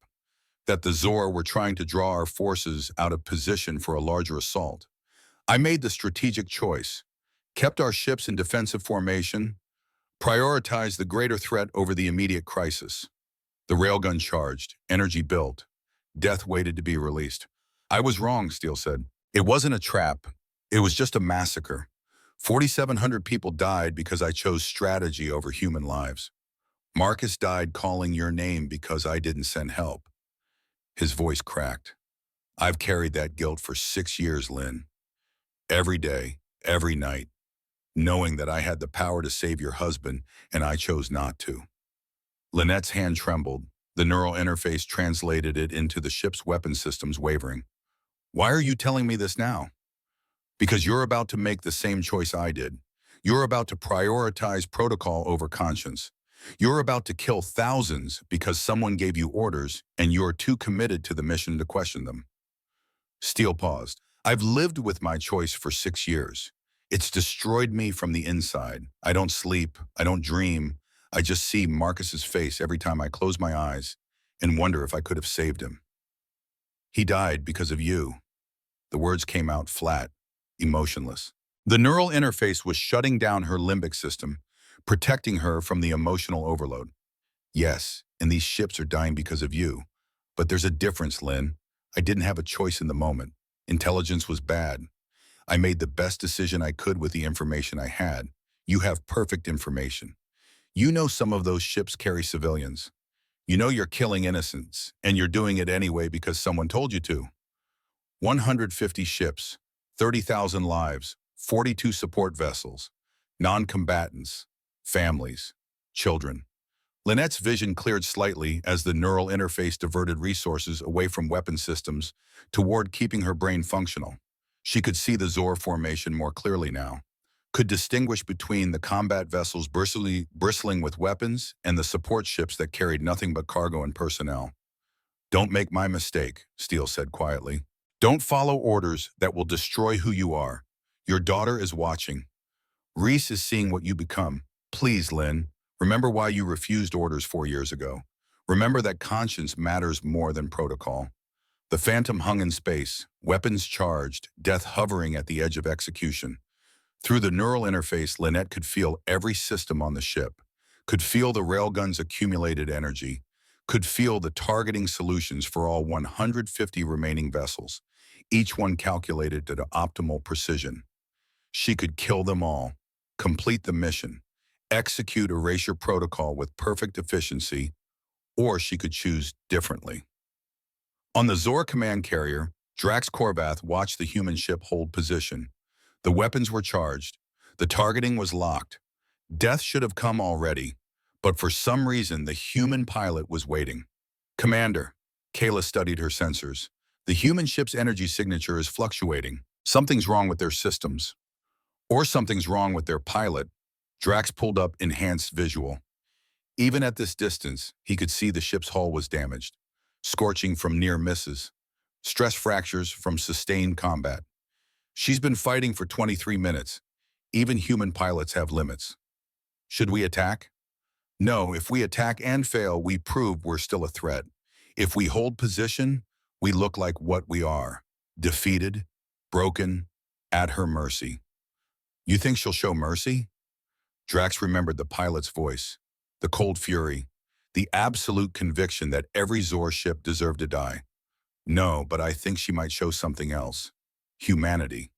that the Zor were trying to draw our forces out of position for a larger assault. I made the strategic choice, kept our ships in defensive formation, prioritized the greater threat over the immediate crisis. The railgun charged, energy built, death waited to be released. I was wrong, Steele said. It wasn't a trap. It was just a massacre. 4,700 people died because I chose strategy over human lives. Marcus died calling your name because I didn't send help. His voice cracked. I've carried that guilt for 6 years, Lynn. Every day, every night, knowing that I had the power to save your husband and I chose not to. Lynette's hand trembled. The neural interface translated it into the ship's weapon systems wavering. Why are you telling me this now? Because you're about to make the same choice I did. You're about to prioritize protocol over conscience. You're about to kill thousands because someone gave you orders and you're too committed to the mission to question them. Steele paused. I've lived with my choice for 6 years. It's destroyed me from the inside. I don't sleep. I don't dream. I just see Marcus's face every time I close my eyes and wonder if I could have saved him. He died because of you. The words came out flat, emotionless. The neural interface was shutting down her limbic system, protecting her from the emotional overload. Yes, and these ships are dying because of you. But there's a difference, Lynn. I didn't have a choice in the moment. Intelligence was bad. I made the best decision I could with the information I had. You have perfect information. You know some of those ships carry civilians. You know you're killing innocents, and you're doing it anyway because someone told you to. 150 ships, 30,000 lives, 42 support vessels, non-combatants, families, children. Lynette's vision cleared slightly as the neural interface diverted resources away from weapon systems toward keeping her brain functional. She could see the Zor formation more clearly now, could distinguish between the combat vessels bristling with weapons and the support ships that carried nothing but cargo and personnel. Don't make my mistake, Steele said quietly. Don't follow orders that will destroy who you are. Your daughter is watching. Reese is seeing what you become. Please, Lynn, remember why you refused orders 4 years ago. Remember that conscience matters more than protocol. The Phantom hung in space, weapons charged, death hovering at the edge of execution. Through the neural interface, Lynette could feel every system on the ship, could feel the railgun's accumulated energy, could feel the targeting solutions for all 150 remaining vessels, each one calculated to optimal precision. She could kill them all, complete the mission, execute erasure protocol with perfect efficiency, or she could choose differently. On the Zor command carrier, Drax Korvath watched the human ship hold position. The weapons were charged. The targeting was locked. Death should have come already, but for some reason the human pilot was waiting. Commander, Kayla studied her sensors. The human ship's energy signature is fluctuating. Something's wrong with their systems. Or something's wrong with their pilot. Drax pulled up enhanced visual. Even at this distance, he could see the ship's hull was damaged, scorching from near misses, stress fractures from sustained combat. She's been fighting for 23 minutes. Even human pilots have limits. Should we attack? No, if we attack and fail, we prove we're still a threat. If we hold position, we look like what we are, defeated, broken, at her mercy. You think she'll show mercy? Drax remembered the pilot's voice, the cold fury, the absolute conviction that every Zor ship deserved to die. No, but I think she might show something else. Humanity.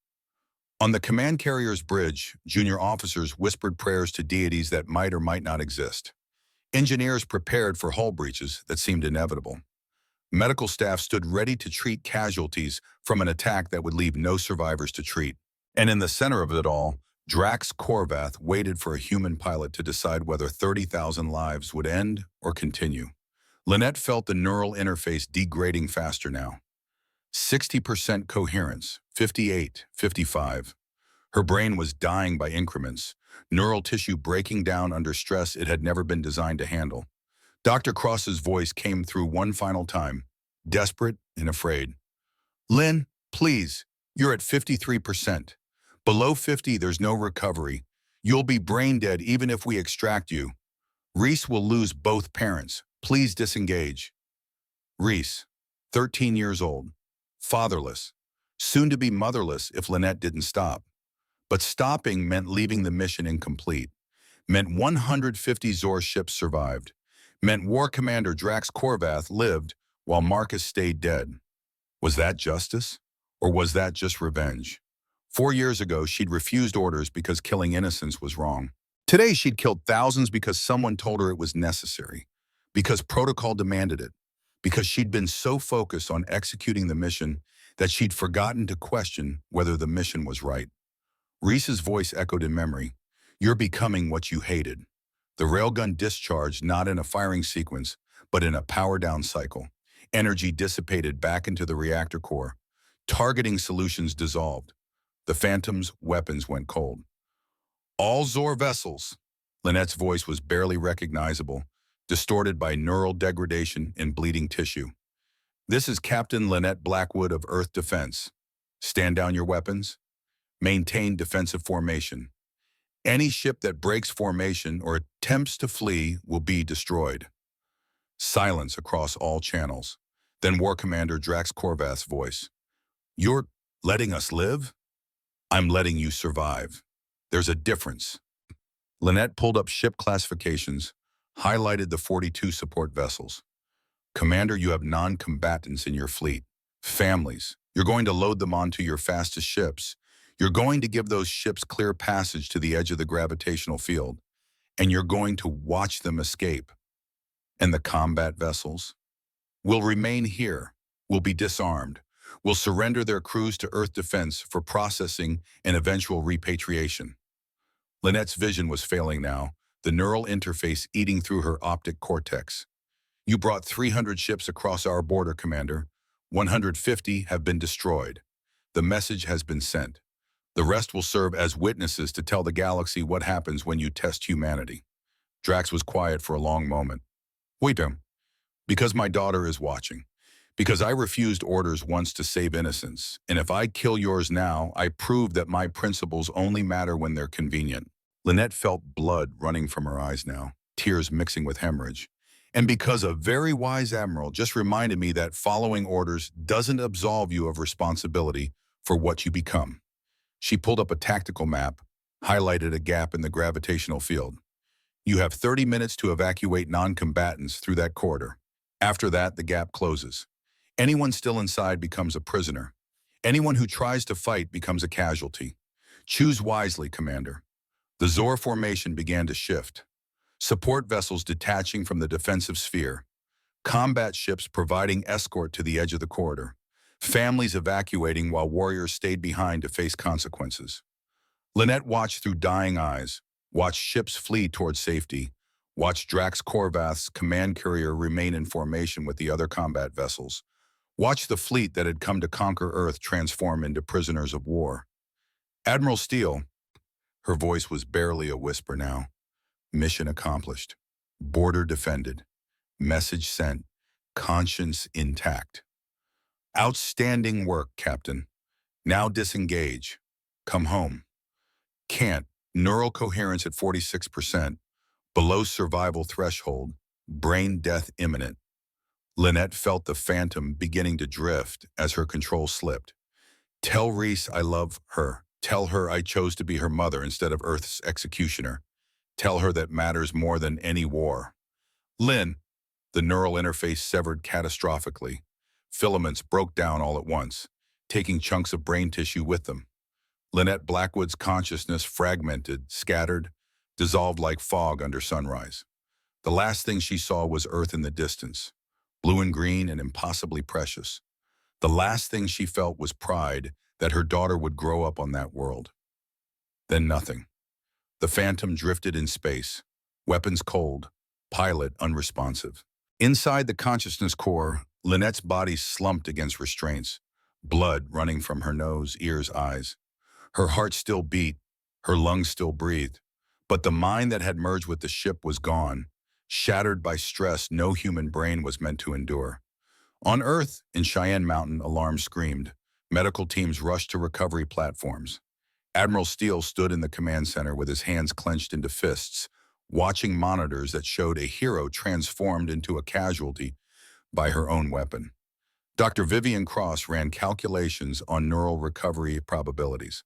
On the command carrier's bridge, junior officers whispered prayers to deities that might or might not exist. Engineers prepared for hull breaches that seemed inevitable. Medical staff stood ready to treat casualties from an attack that would leave no survivors to treat. And in the center of it all, Drax Korvath waited for a human pilot to decide whether 30,000 lives would end or continue. Lynette felt the neural interface degrading faster now. 60% coherence, 58, 55. Her brain was dying by increments, neural tissue breaking down under stress it had never been designed to handle. Dr. Cross's voice came through one final time, desperate and afraid. Lynn, please, you're at 53%. Below 50, there's no recovery. You'll be brain dead even if we extract you. Reese will lose both parents. Please disengage. Reese, 13 years old, fatherless, soon to be motherless if Lynette didn't stop. But stopping meant leaving the mission incomplete, meant 150 Zor ships survived, meant War Commander Drax Korvath lived while Marcus stayed dead. Was that justice? Or was that just revenge? 4 years ago, she'd refused orders because killing innocents was wrong. Today, she'd killed thousands because someone told her it was necessary, because protocol demanded it, because she'd been so focused on executing the mission that she'd forgotten to question whether the mission was right. Reese's voice echoed in memory. You're becoming what you hated. The railgun discharged not in a firing sequence, but in a power-down cycle. Energy dissipated back into the reactor core. Targeting solutions dissolved. The Phantom's weapons went cold. All Zor vessels. Lynette's voice was barely recognizable, distorted by neural degradation and bleeding tissue. This is Captain Lynette Blackwood of Earth Defense. Stand down your weapons. Maintain defensive formation. Any ship that breaks formation or attempts to flee will be destroyed. Silence across all channels. Then War Commander Drax Korvath's voice. You're letting us live? I'm letting you survive. There's a difference. Lynette pulled up ship classifications, highlighted the 42 support vessels. Commander, you have non-combatants in your fleet. Families. You're going to load them onto your fastest ships. You're going to give those ships clear passage to the edge of the gravitational field. And you're going to watch them escape. And the combat vessels? Will remain here. Will be disarmed. Will surrender their crews to Earth Defense for processing and eventual repatriation. Lynette's vision was failing now, the neural interface eating through her optic cortex. You brought 300 ships across our border, Commander. 150 have been destroyed. The message has been sent. The rest will serve as witnesses to tell the galaxy what happens when you test humanity. Drax was quiet for a long moment. Wait, because my daughter is watching. Because I refused orders once to save innocents, and if I kill yours now, I prove that my principles only matter when they're convenient. Lynette felt blood running from her eyes now, tears mixing with hemorrhage. And because a very wise admiral just reminded me that following orders doesn't absolve you of responsibility for what you become. She pulled up a tactical map, highlighted a gap in the gravitational field. You have 30 minutes to evacuate non-combatants through that corridor. After that, the gap closes. Anyone still inside becomes a prisoner. Anyone who tries to fight becomes a casualty. Choose wisely, Commander. The Zor formation began to shift. Support vessels detaching from the defensive sphere. Combat ships providing escort to the edge of the corridor. Families evacuating while warriors stayed behind to face consequences. Lynette watched through dying eyes, watched ships flee toward safety, watched Drax Korvath's command carrier remain in formation with the other combat vessels. Watch the fleet that had come to conquer Earth transform into prisoners of war. Admiral Steele, her voice was barely a whisper now. Mission accomplished. Border defended. Message sent. Conscience intact. Outstanding work, Captain. Now disengage. Come home. Can't. Neural coherence at 46%. Below survival threshold. Brain death imminent. Lynette felt the Phantom beginning to drift as her control slipped. Tell Reese I love her. Tell her I chose to be her mother instead of Earth's executioner. Tell her that matters more than any war. Lynn, the neural interface severed catastrophically. Filaments broke down all at once, taking chunks of brain tissue with them. Lynette Blackwood's consciousness fragmented, scattered, dissolved like fog under sunrise. The last thing she saw was Earth in the distance, blue and green and impossibly precious. The last thing she felt was pride that her daughter would grow up on that world. Then nothing. The Phantom drifted in space, weapons cold, pilot unresponsive. Inside the consciousness core, Lynette's body slumped against restraints, blood running from her nose, ears, eyes. Her heart still beat, her lungs still breathed, but the mind that had merged with the ship was gone, shattered by stress no human brain was meant to endure. On Earth, in Cheyenne Mountain, alarms screamed. Medical teams rushed to recovery platforms. Admiral Steele stood in the command center with his hands clenched into fists, watching monitors that showed a hero transformed into a casualty by her own weapon. Dr. Vivian Cross ran calculations on neural recovery probabilities.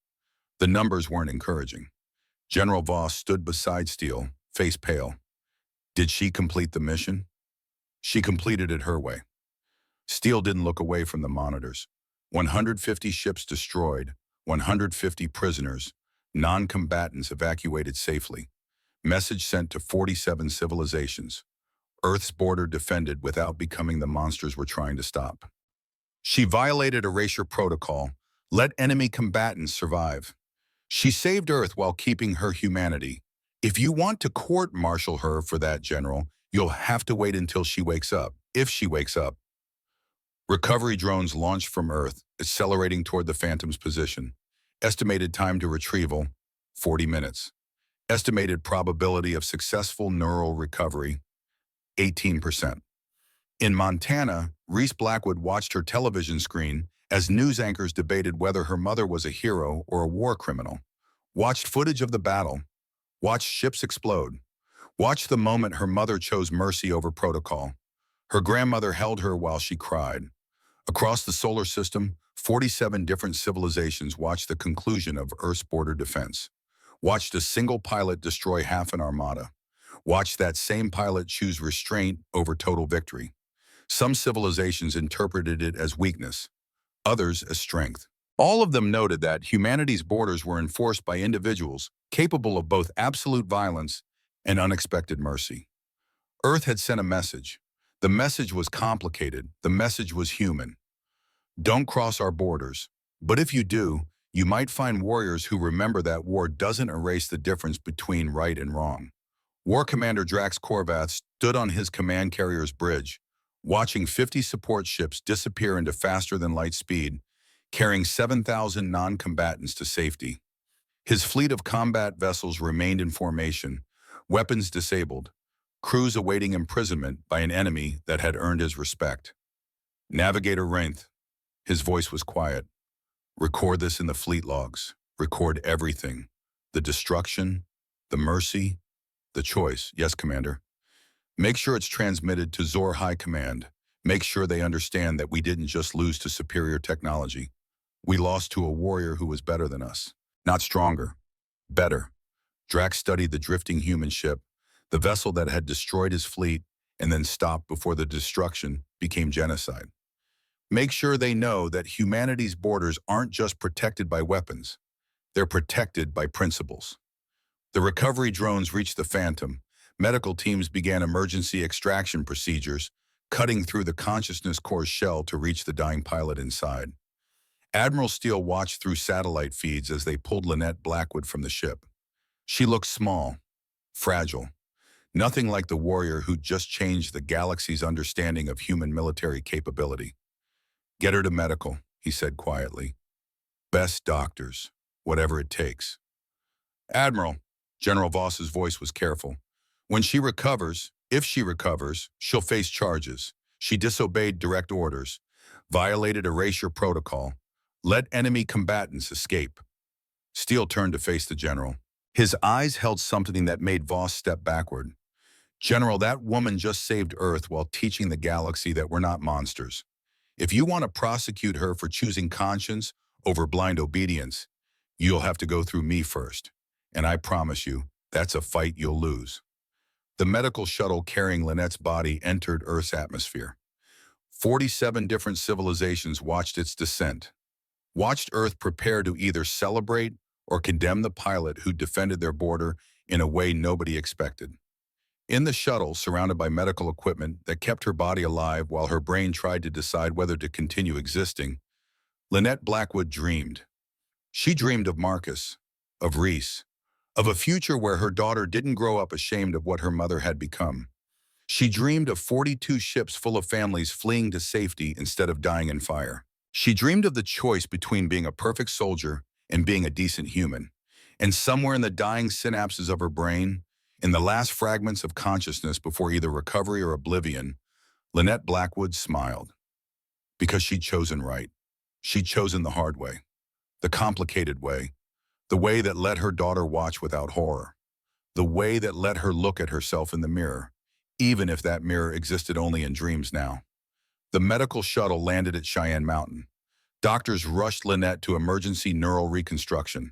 The numbers weren't encouraging. General Voss stood beside Steele, face pale. Did she complete the mission? She completed it her way. Steele didn't look away from the monitors. 150 ships destroyed, 150 prisoners, non-combatants evacuated safely. Message sent to 47 civilizations. Earth's border defended without becoming the monsters we're trying to stop. She violated erasure protocol, let enemy combatants survive. She saved Earth while keeping her humanity. If you want to court-martial her for that, General, you'll have to wait until she wakes up, if she wakes up. Recovery drones launched from Earth, accelerating toward the Phantom's position. Estimated time to retrieval, 40 minutes. Estimated probability of successful neural recovery, 18%. In Montana, Reese Blackwood watched her television screen as news anchors debated whether her mother was a hero or a war criminal. Watched footage of the battle. Watched ships explode. Watched the moment her mother chose mercy over protocol. Her grandmother held her while she cried. Across the solar system, 47 different civilizations watched the conclusion of Earth's border defense. Watched a single pilot destroy half an armada. Watched that same pilot choose restraint over total victory. Some civilizations interpreted it as weakness, others as strength. All of them noted that humanity's borders were enforced by individuals capable of both absolute violence and unexpected mercy. Earth had sent a message. The message was complicated. The message was human. Don't cross our borders. But if you do, you might find warriors who remember that war doesn't erase the difference between right and wrong. War Commander Drax Korvath stood on his command carrier's bridge, watching 50 support ships disappear into faster-than-light speed, carrying 7,000 non-combatants to safety. His fleet of combat vessels remained in formation, weapons disabled, crews awaiting imprisonment by an enemy that had earned his respect. Navigator Reinth, his voice was quiet. Record this in the fleet logs. Record everything. The destruction, the mercy, the choice. Yes, Commander. Make sure it's transmitted to Zor High Command. Make sure they understand that we didn't just lose to superior technology. We lost to a warrior who was better than us. Not stronger. Better. Drax studied the drifting human ship, the vessel that had destroyed his fleet and then stopped before the destruction became genocide. Make sure they know that humanity's borders aren't just protected by weapons. They're protected by principles. The recovery drones reached the Phantom. Medical teams began emergency extraction procedures, cutting through the consciousness core shell to reach the dying pilot inside. Admiral Steele watched through satellite feeds as they pulled Lynette Blackwood from the ship. She looked small, fragile, nothing like the warrior who just changed the galaxy's understanding of human military capability. Get her to medical, he said quietly. Best doctors, whatever it takes. Admiral, General Voss's voice was careful. When she recovers, if she recovers, she'll face charges. She disobeyed direct orders, violated erasure protocol, let enemy combatants escape. Steele turned to face the general. His eyes held something that made Voss step backward. General, that woman just saved Earth while teaching the galaxy that we're not monsters. If you want to prosecute her for choosing conscience over blind obedience, You'll have to go through me first. And I promise you, that's a fight you'll lose. The medical shuttle carrying Lynette's body entered Earth's atmosphere. 47 different civilizations watched its descent, watched Earth prepare to either celebrate or condemn the pilot who defended their border in a way nobody expected. In the shuttle, surrounded by medical equipment that kept her body alive while her brain tried to decide whether to continue existing, Lynette Blackwood dreamed. She dreamed of Marcus, of Reese, of a future where her daughter didn't grow up ashamed of what her mother had become. She dreamed of 42 ships full of families fleeing to safety instead of dying in fire. She dreamed of the choice between being a perfect soldier and being a decent human. And somewhere in the dying synapses of her brain, in the last fragments of consciousness before either recovery or oblivion, Lynette Blackwood smiled. Because she'd chosen right. She'd chosen the hard way, the complicated way, the way that let her daughter watch without horror, the way that let her look at herself in the mirror, even if that mirror existed only in dreams now. The medical shuttle landed at Cheyenne Mountain. Doctors rushed Lynette to emergency neural reconstruction.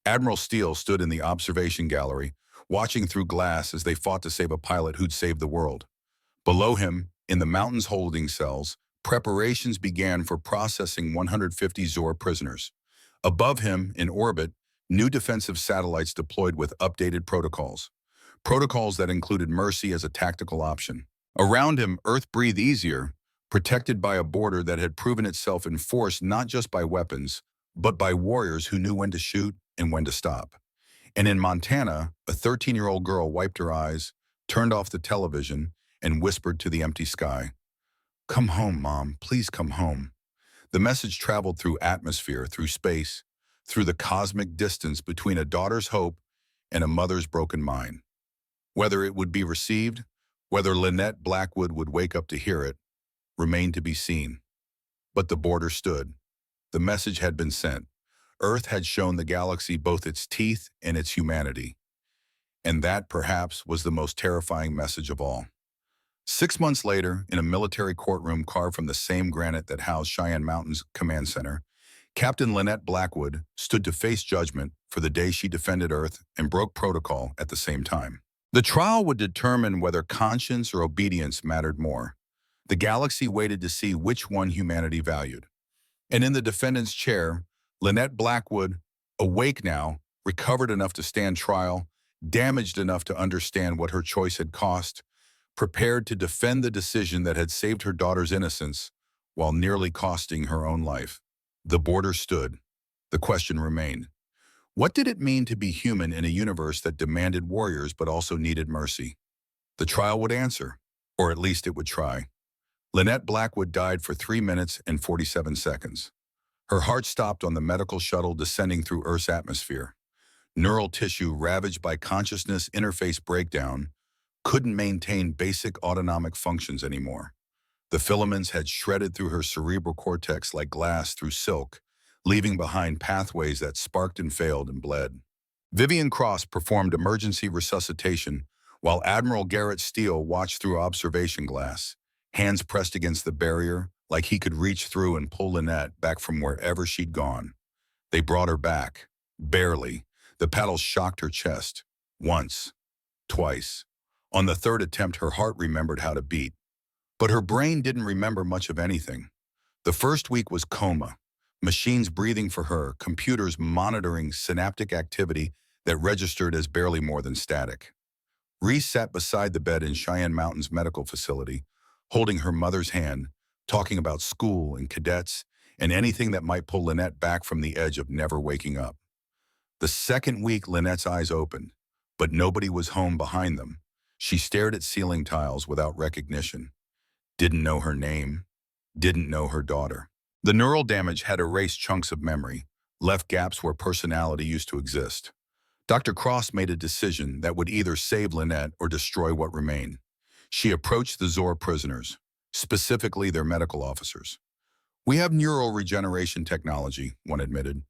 Admiral Steele stood in the observation gallery, watching through glass as they fought to save a pilot who'd saved the world. Below him, in the mountain's holding cells, preparations began for processing 150 Zor prisoners. Above him, in orbit, new defensive satellites deployed with updated protocols. Protocols that included mercy as a tactical option. Around him, Earth breathed easier, protected by a border that had proven itself enforced not just by weapons, but by warriors who knew when to shoot and when to stop. And in Montana, a 13-year-old girl wiped her eyes, turned off the television, and whispered to the empty sky, "Come home, Mom, please come home." The message traveled through atmosphere, through space, through the cosmic distance between a daughter's hope and a mother's broken mind. Whether it would be received, whether Lynette Blackwood would wake up to hear it, remained to be seen. But the border stood. The message had been sent. Earth had shown the galaxy both its teeth and its humanity. And that, perhaps, was the most terrifying message of all. 6 months later, in a military courtroom carved from the same granite that housed Cheyenne Mountain's command center, Captain Lynette Blackwood stood to face judgment for the day she defended Earth and broke protocol at the same time. The trial would determine whether conscience or obedience mattered more. The galaxy waited to see which one humanity valued. And in the defendant's chair, Lynette Blackwood, awake now, recovered enough to stand trial, damaged enough to understand what her choice had cost, prepared to defend the decision that had saved her daughter's innocence while nearly costing her own life. The border stood. The question remained. What did it mean to be human in a universe that demanded warriors but also needed mercy? The trial would answer, or at least it would try. Lynette Blackwood died for 3 minutes and 47 seconds. Her heart stopped on the medical shuttle descending through Earth's atmosphere. Neural tissue ravaged by consciousness interface breakdown couldn't maintain basic autonomic functions anymore. The filaments had shredded through her cerebral cortex like glass through silk, leaving behind pathways that sparked and failed and bled. Vivian Cross performed emergency resuscitation while Admiral Garrett Steele watched through observation glass, hands pressed against the barrier like he could reach through and pull Lynette back from wherever she'd gone. They brought her back, barely. The paddles shocked her chest. Once. Twice. On the third attempt, her heart remembered how to beat. But her brain didn't remember much of anything. The first week was coma. Machines breathing for her, computers monitoring synaptic activity that registered as barely more than static. Reese sat beside the bed in Cheyenne Mountain's medical facility, holding her mother's hand, talking about school and cadets and anything that might pull Lynette back from the edge of never waking up. The second week, Lynette's eyes opened, but nobody was home behind them. She stared at ceiling tiles without recognition. Didn't know her name. Didn't know her daughter. The neural damage had erased chunks of memory, left gaps where personality used to exist. Dr. Cross made a decision that would either save Lynette or destroy what remained. She approached the Zor prisoners, specifically their medical officers. "We have neural regeneration technology," one admitted.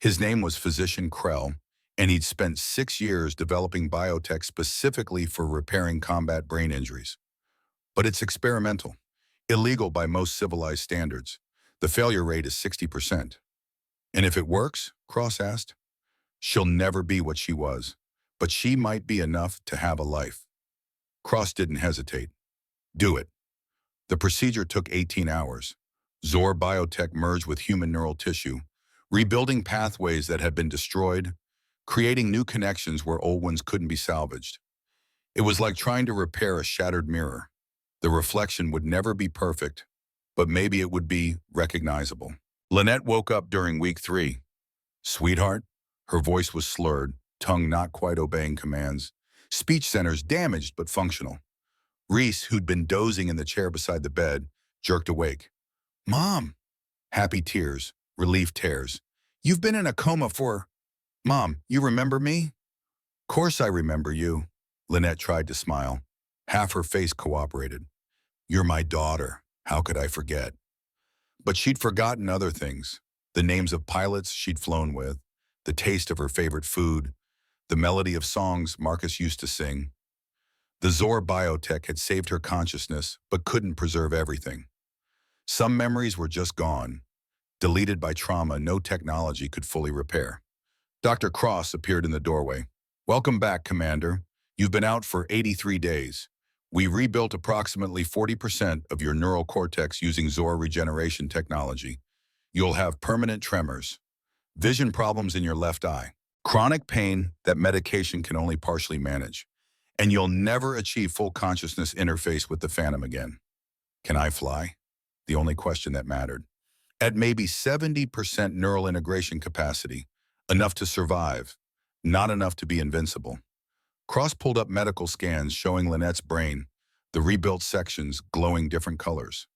His name was Physician Krell, and he'd spent 6 years developing biotech specifically for repairing combat brain injuries. But it's experimental, illegal by most civilized standards. The failure rate is 60%. "And if it works?" Cross asked. She'll never be what she was, but she might be enough to have a life. Cross didn't hesitate. Do it. The procedure took 18 hours. Zor Biotech merged with human neural tissue, rebuilding pathways that had been destroyed, creating new connections where old ones couldn't be salvaged. It was like trying to repair a shattered mirror. The reflection would never be perfect, but maybe it would be recognizable. Lynette woke up during week 3. Sweetheart? Her voice was slurred, tongue not quite obeying commands. Speech centers damaged but functional. Reese, who'd been dozing in the chair beside the bed, jerked awake. Mom! Happy tears, relief tears. You've been in a coma for... Mom, you remember me? Course I remember you. Lynette tried to smile. Half her face cooperated. You're my daughter. How could I forget? But she'd forgotten other things. The names of pilots she'd flown with, the taste of her favorite food, the melody of songs Marcus used to sing. The Zor Biotech had saved her consciousness, but couldn't preserve everything. Some memories were just gone, deleted by trauma no technology could fully repair. Dr. Cross appeared in the doorway. Welcome back, Commander. You've been out for 83 days. We rebuilt approximately 40% of your neural cortex using Zor regeneration technology. You'll have permanent tremors, vision problems in your left eye, chronic pain that medication can only partially manage, and you'll never achieve full consciousness interface with the Phantom again. Can I fly? The only question that mattered. At maybe 70% neural integration capacity, enough to survive, not enough to be invincible. Cross pulled up medical scans showing Lynette's brain, the rebuilt sections glowing different colors.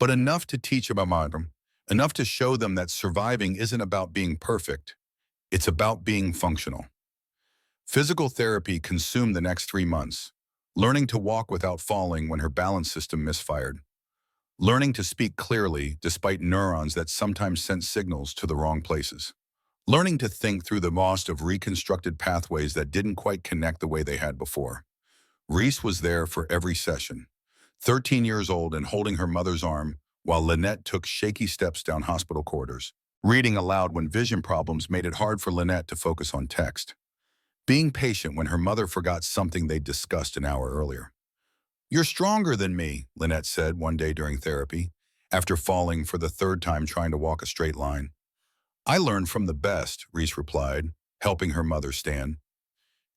But enough to teach about them, enough to show them that surviving isn't about being perfect, it's about being functional. Physical therapy consumed the next 3 months, learning to walk without falling when her balance system misfired, learning to speak clearly despite neurons that sometimes sent signals to the wrong places, learning to think through the most of reconstructed pathways that didn't quite connect the way they had before. Reese was there for every session, 13 years old and holding her mother's arm while Lynette took shaky steps down hospital corridors, reading aloud when vision problems made it hard for Lynette to focus on text, being patient when her mother forgot something they'd discussed an hour earlier. You're stronger than me, Lynette said one day during therapy, after falling for the 3rd time trying to walk a straight line. I learned from the best, Reese replied, helping her mother stand.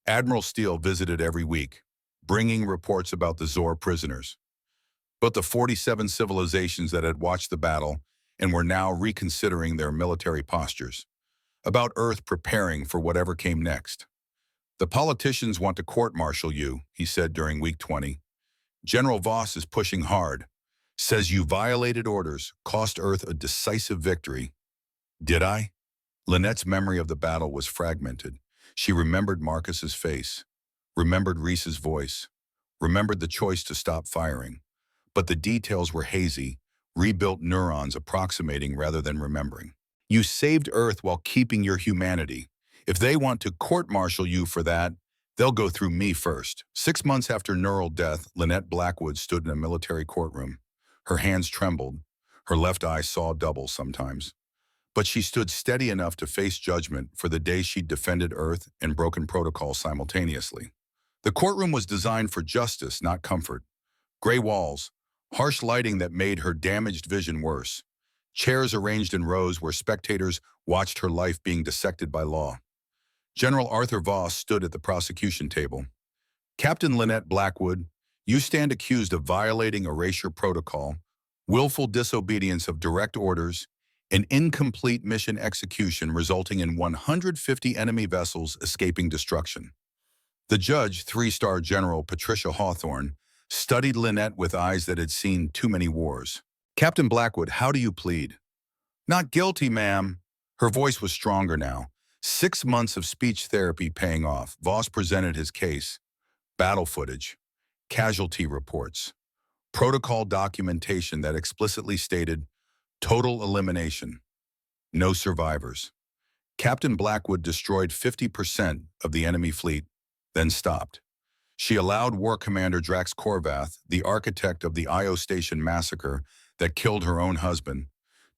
Admiral Steele visited every week, bringing reports about the Zor prisoners, but the 47 civilizations that had watched the battle and were now reconsidering their military postures, about Earth preparing for whatever came next. The politicians want to court-martial you, he said during week 20. General Voss is pushing hard, says you violated orders, cost Earth a decisive victory. Did I? Lynette's memory of the battle was fragmented. She remembered Marcus's face, remembered Reese's voice, remembered the choice to stop firing. But the details were hazy, rebuilt neurons approximating rather than remembering. You saved Earth while keeping your humanity. If they want to court-martial you for that, they'll go through me first. 6 months after neural death, Lynette Blackwood stood in a military courtroom. Her hands trembled. Her left eye saw double sometimes. But she stood steady enough to face judgment for the day she'd defended Earth and broken protocol simultaneously. The courtroom was designed for justice, not comfort. Gray walls, harsh lighting that made her damaged vision worse. Chairs arranged in rows where spectators watched her life being dissected by law. General Arthur Voss stood at the prosecution table. Captain Lynette Blackwood, you stand accused of violating erasure protocol, willful disobedience of direct orders, and incomplete mission execution resulting in 150 enemy vessels escaping destruction. The judge, 3-star General Patricia Hawthorne, studied Lynette with eyes that had seen too many wars. Captain Blackwood, how do you plead? Not guilty, ma'am. Her voice was stronger now. 6 months of speech therapy paying off. Voss presented his case. Battle footage, casualty reports, protocol documentation that explicitly stated total elimination, no survivors. Captain Blackwood destroyed 50% of the enemy fleet, then stopped. She allowed War Commander Drax Korvath, the architect of the Io Station massacre that killed her own husband,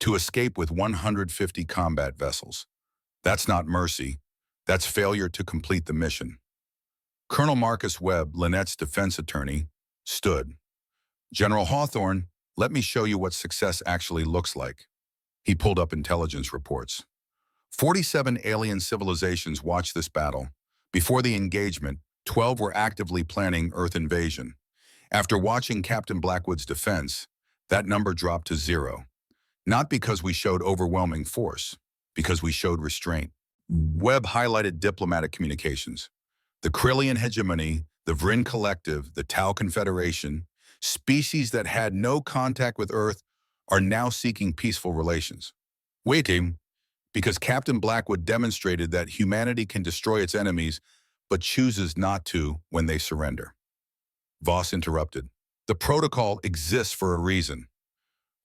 to escape with 150 combat vessels. That's not mercy. That's failure to complete the mission. Colonel Marcus Webb, Lynette's defense attorney, stood. General Hawthorne, let me show you what success actually looks like. He pulled up intelligence reports. 47 alien civilizations watched this battle. Before the engagement, 12 were actively planning Earth invasion. After watching Captain Blackwood's defense, that number dropped to 0. Not because we showed overwhelming force, because we showed restraint. Webb highlighted diplomatic communications. The Krillian hegemony, the Vryn Collective, the Tau Confederation, species that had no contact with Earth are now seeking peaceful relations. Waiting, because Captain Blackwood demonstrated that humanity can destroy its enemies, but chooses not to when they surrender. Voss interrupted. The protocol exists for a reason.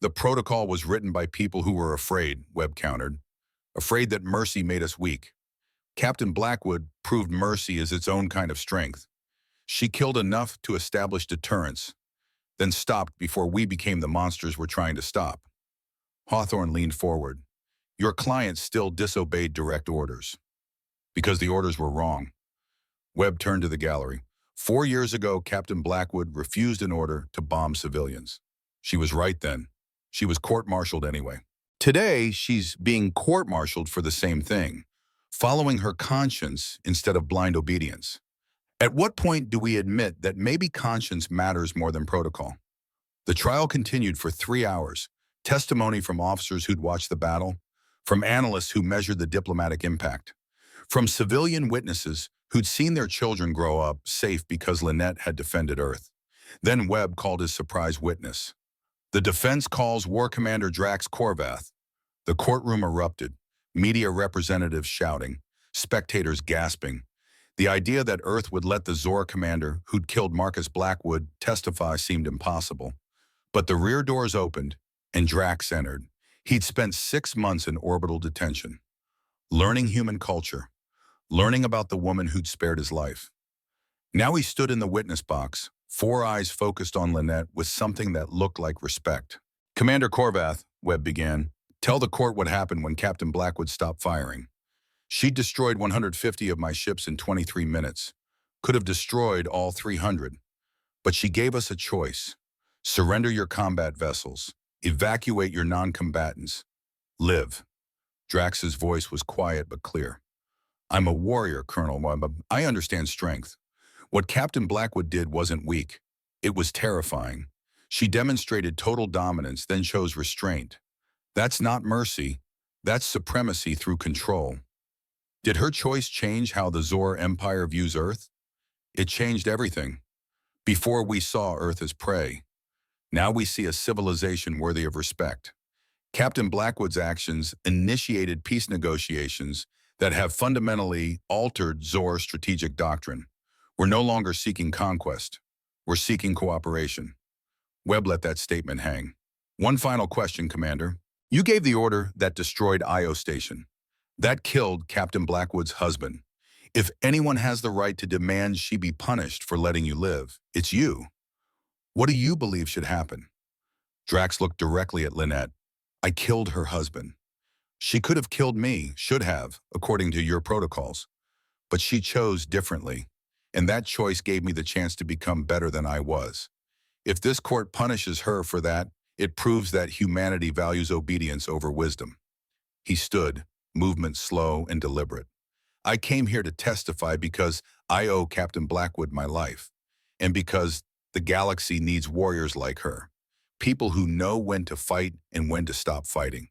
The protocol was written by people who were afraid, Webb countered. Afraid that mercy made us weak. Captain Blackwood proved mercy is its own kind of strength. She killed enough to establish deterrence, then stopped before we became the monsters we're trying to stop. Hawthorne leaned forward. Your client still disobeyed direct orders. Because the orders were wrong. Webb turned to the gallery. 4 years ago, Captain Blackwood refused an order to bomb civilians. She was right then. She was court-martialed anyway. Today, she's being court-martialed for the same thing, following her conscience instead of blind obedience. At what point do we admit that maybe conscience matters more than protocol? The trial continued for 3 hours. Testimony from officers who'd watched the battle, from analysts who measured the diplomatic impact, from civilian witnesses who'd seen their children grow up safe because Lynette had defended Earth. Then Webb called his surprise witness. The defense calls War Commander Drax Korvath. The courtroom erupted, media representatives shouting, spectators gasping. The idea that Earth would let the Zor commander who'd killed Marcus Blackwood testify seemed impossible. But the rear doors opened, and Drax entered. He'd spent 6 months in orbital detention, learning human culture, learning about the woman who'd spared his life. Now he stood in the witness box, 4 eyes focused on Lynette with something that looked like respect. Commander Korvath, Webb began, tell the court what happened when Captain Blackwood stopped firing. She destroyed 150 of my ships in 23 minutes. Could have destroyed all 300. But she gave us a choice. Surrender your combat vessels. Evacuate your non-combatants. Live. Drax's voice was quiet but clear. I'm a warrior, Colonel Webb. I understand strength. What Captain Blackwood did wasn't weak. It was terrifying. She demonstrated total dominance, then chose restraint. That's not mercy. That's supremacy through control. Did her choice change how the Zor Empire views Earth? It changed everything. Before we saw Earth as prey. Now we see a civilization worthy of respect. Captain Blackwood's actions initiated peace negotiations that have fundamentally altered Zor's strategic doctrine. We're no longer seeking conquest. We're seeking cooperation. Webb let that statement hang. One final question, Commander. You gave the order that destroyed Io Station. That killed Captain Blackwood's husband. If anyone has the right to demand she be punished for letting you live, it's you. What do you believe should happen? Drax looked directly at Lynette. I killed her husband. She could have killed me, should have, according to your protocols. But she chose differently, and that choice gave me the chance to become better than I was. If this court punishes her for that, it proves that humanity values obedience over wisdom. He stood, movement slow and deliberate. I came here to testify because I owe Captain Blackwood my life, and because the galaxy needs warriors like her, people who know when to fight and when to stop fighting.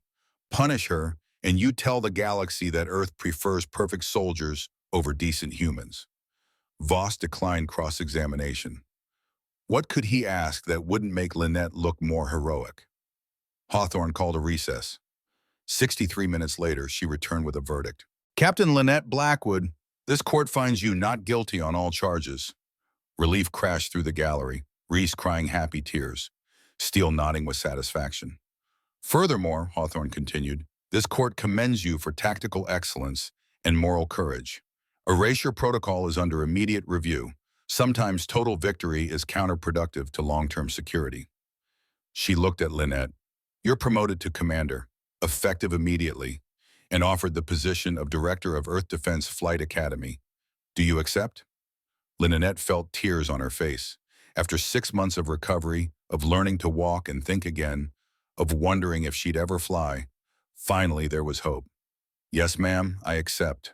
Punish her, and you tell the galaxy that Earth prefers perfect soldiers over decent humans. Voss declined cross-examination. What could he ask that wouldn't make Lynette look more heroic? Hawthorne called a recess. 63 minutes later, she returned with a verdict. Captain Lynette Blackwood, this court finds you not guilty on all charges. Relief crashed through the gallery, Reese crying happy tears, Steele nodding with satisfaction. Furthermore, Hawthorne continued, this court commends you for tactical excellence and moral courage. Erasure protocol is under immediate review. Sometimes total victory is counterproductive to long-term security. She looked at Lynette. You're promoted to commander, effective immediately. and offered the position of Director of Earth Defense Flight Academy. Do you accept? Lynette felt tears on her face. After 6 months of recovery, of learning to walk and think again, of wondering if she'd ever fly, finally there was hope. Yes, ma'am, I accept.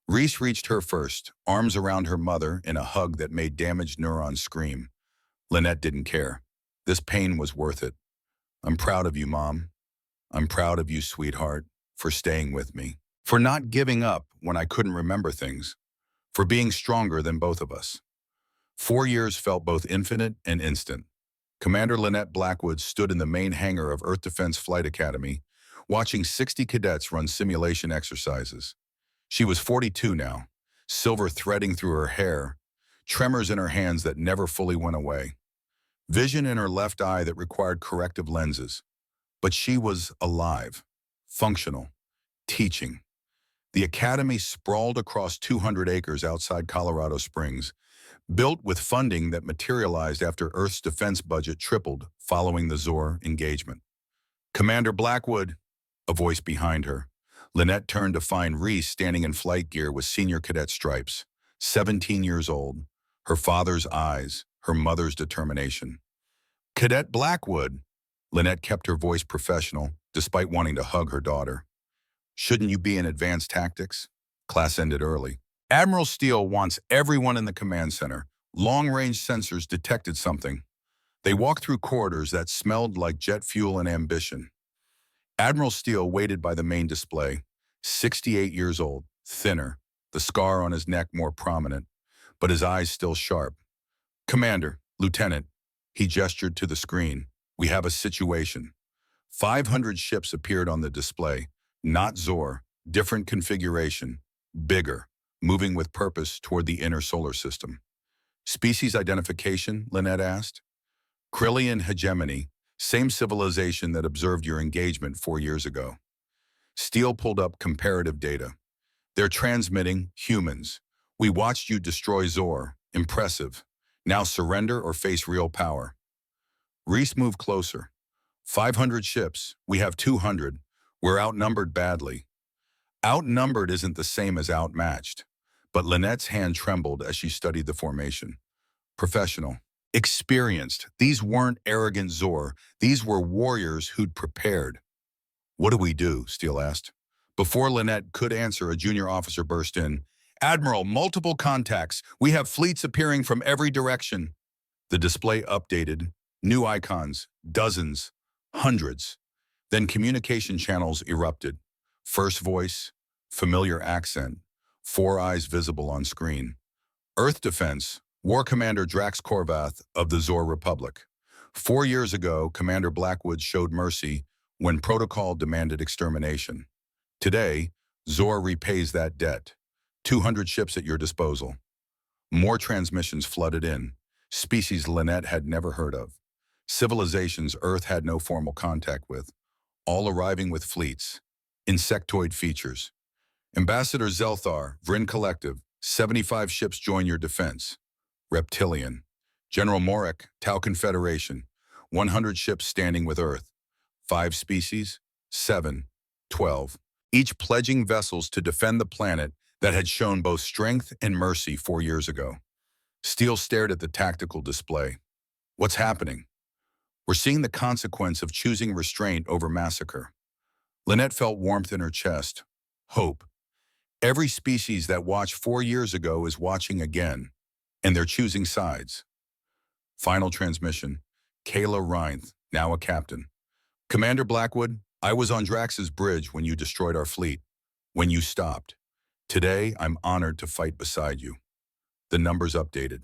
Reese reached her first, arms around her mother in a hug that made damaged neurons scream. Lynette didn't care. This pain was worth it. I'm proud of you, Mom. I'm proud of you, sweetheart, for staying with me, for not giving up when I couldn't remember things, for being stronger than both of us. 4 years felt both infinite and instant. Commander Lynette Blackwood stood in the main hangar of Earth Defense Flight Academy, watching 60 cadets run simulation exercises. She was 42 now, silver threading through her hair, tremors in her hands that never fully went away, vision in her left eye that required corrective lenses. But she was alive, functional, teaching. The academy sprawled across 200 acres outside Colorado Springs, built with funding that materialized after Earth's defense budget tripled following the Zor engagement. Commander Blackwood, a voice behind her. Lynette turned to find Reese standing in flight gear with senior cadet stripes, 17 years old, her father's eyes, her mother's determination. Cadet Blackwood, Lynette kept her voice professional, despite wanting to hug her daughter. Shouldn't you be in advanced tactics? Class ended early. Admiral Steele wants everyone in the command center. Long-range sensors detected something. They walked through corridors that smelled like jet fuel and ambition. Admiral Steele waited by the main display, 68 years old, thinner, the scar on his neck more prominent, but his eyes still sharp. Commander, Lieutenant, he gestured to the screen. We have a situation. 500 ships appeared on the display, not Zor, different configuration, bigger, moving with purpose toward the inner solar system. Species identification, Lynette asked. Krillian hegemony, same civilization that observed your engagement 4 years ago. Steele pulled up comparative data. They're transmitting humans. We watched you destroy Zor. Impressive. Now surrender or face real power. Reese moved closer. 500 ships. We have 200. We're outnumbered badly. Outnumbered isn't the same as outmatched. But Lynette's hand trembled as she studied the formation. Professional. Experienced. These weren't arrogant Zor. These were warriors who'd prepared. What do we do? Steele asked. Before Lynette could answer, a junior officer burst in. Admiral, multiple contacts. We have fleets appearing from every direction. The display updated. New icons. Dozens. Hundreds. Then communication channels erupted. First voice. Familiar accent. 4 eyes visible on screen. Earth Defense. War Commander Drax Korvath of the Zor Republic. 4 years ago, Commander Blackwood showed mercy when protocol demanded extermination. Today, Zor repays that debt. 200 ships at your disposal. More transmissions flooded in. Species Lynette had never heard of. Civilizations Earth had no formal contact with. All arriving with fleets. Insectoid features. Ambassador Zelthar, Vryn Collective, 75 ships join your defense. Reptilian. General Morek, Tau Confederation, 100 ships standing with Earth. 5 species, 7, 12, each pledging vessels to defend the planet that had shown both strength and mercy 4 years ago. Steele stared at the tactical display. What's happening? We're seeing the consequence of choosing restraint over massacre. Lynette felt warmth in her chest. Hope. Every species that watched 4 years ago is watching again, and they're choosing sides. Final transmission. Kayla Reinth, now a captain. Commander Blackwood, I was on Drax's bridge when you destroyed our fleet, when you stopped. Today, I'm honored to fight beside you. The numbers updated.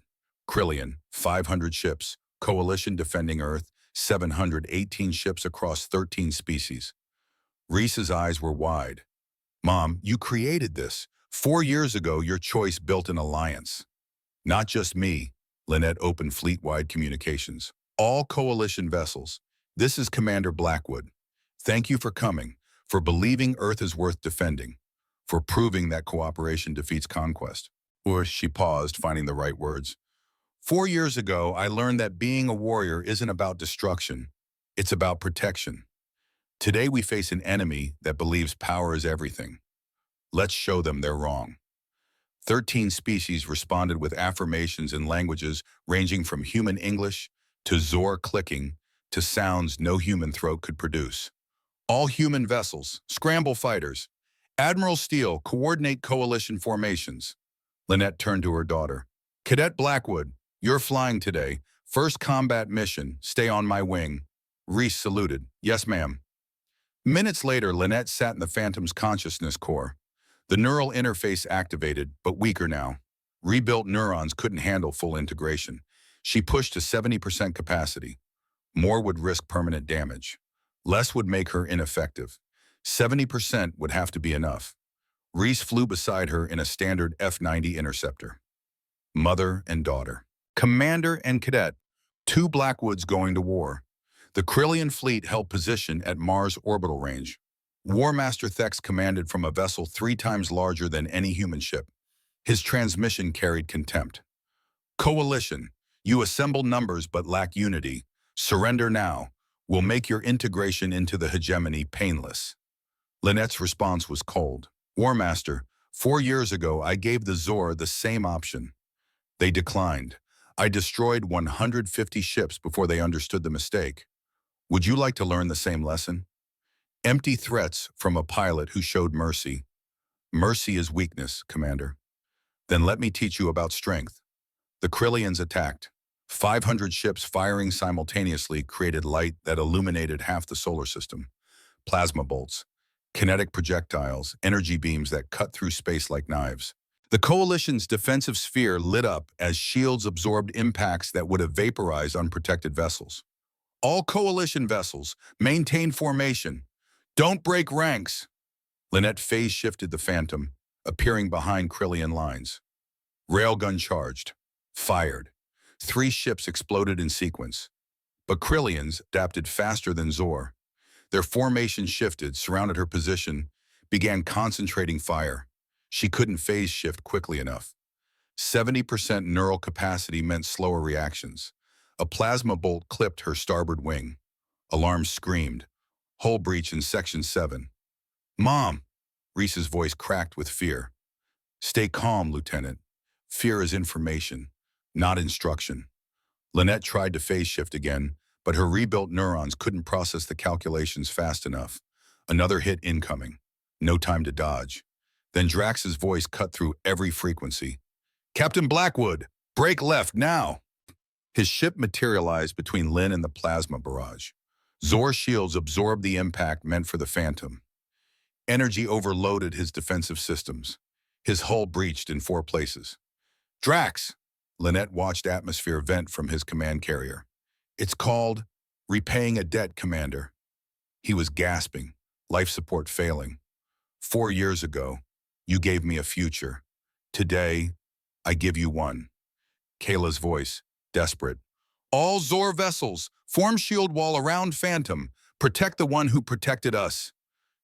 Krillian, 500 ships. Coalition defending Earth, 718 ships across 13 species. Reese's eyes were wide. Mom, you created this. 4 years ago, your choice built an alliance. Not just me. Lynette opened fleet-wide communications. All coalition vessels. This is Commander Blackwood. Thank you for coming, for believing Earth is worth defending, for proving that cooperation defeats conquest. Or she paused, finding the right words. 4 years ago, I learned that being a warrior isn't about destruction. It's about protection. Today we face an enemy that believes power is everything. Let's show them they're wrong. 13 species responded with affirmations in languages ranging from human English to Zor clicking to sounds no human throat could produce. All human vessels, scramble fighters. Admiral Steele, coordinate coalition formations. Lynette turned to her daughter. Cadet Blackwood, you're flying today. First combat mission, stay on my wing. Reese saluted. Yes, ma'am. Minutes later, Lynette sat in the Phantom's consciousness core. The neural interface activated, but weaker now. Rebuilt neurons couldn't handle full integration. She pushed to 70% capacity. More would risk permanent damage. Less would make her ineffective. 70% would have to be enough. Reese flew beside her in a standard F-90 interceptor. Mother and daughter. Commander and cadet. Two Blackwoods going to war. The Krillian fleet held position at Mars' orbital range. War Master Thex commanded from a vessel 3 times larger than any human ship. His transmission carried contempt. Coalition, you assemble numbers but lack unity. Surrender now. We'll make your integration into the hegemony painless. Lynette's response was cold. War Master, 4 years ago I gave the Zor the same option. They declined. I destroyed 150 ships before they understood the mistake. Would you like to learn the same lesson? Empty threats from a pilot who showed mercy. Mercy is weakness, Commander. Then let me teach you about strength. The Krillians attacked. 500 ships firing simultaneously created light that illuminated half the solar system. Plasma bolts, kinetic projectiles, energy beams that cut through space like knives. The Coalition's defensive sphere lit up as shields absorbed impacts that would have vaporized unprotected vessels. All Coalition vessels, maintain formation. Don't break ranks. Lynette phase-shifted the Phantom, appearing behind Krillian lines. Railgun charged. Fired. 3 ships exploded in sequence. But Krillians adapted faster than Zor. Their formation shifted, surrounded her position, began concentrating fire. She couldn't phase shift quickly enough. 70% neural capacity meant slower reactions. A plasma bolt clipped her starboard wing. Alarms screamed. Hull breach in Section 7. Mom! Reese's voice cracked with fear. Stay calm, Lieutenant. Fear is information, not instruction. Lynette tried to phase shift again, but her rebuilt neurons couldn't process the calculations fast enough. Another hit incoming. No time to dodge. Then Drax's voice cut through every frequency. Captain Blackwood, break left now! His ship materialized between Lynn and the plasma barrage. Zor shields absorbed the impact meant for the Phantom. Energy overloaded his defensive systems. His hull breached in 4 places. Drax! Lynette watched atmosphere vent from his command carrier. It's called repaying a debt, Commander. He was gasping, life support failing. 4 years ago, you gave me a future. Today, I give you one. Kayla's voice, desperate. All Zor vessels, form shield wall around Phantom. Protect the one who protected us.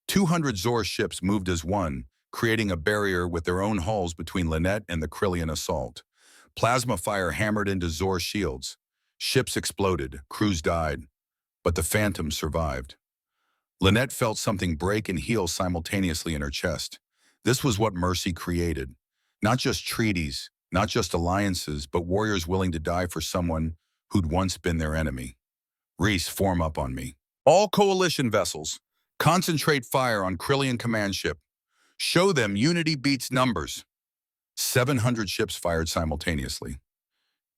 200 Zor ships moved as one, creating a barrier with their own hulls between Lynette and the Krillian assault. Plasma fire hammered into Zor shields. Ships exploded, crews died, but the Phantom survived. Lynette felt something break and heal simultaneously in her chest. This was what mercy created. Not just treaties, not just alliances, but warriors willing to die for someone who'd once been their enemy. Reese, form up on me. All Coalition vessels, concentrate fire on Krillian command ship. Show them unity beats numbers. 700 ships fired simultaneously.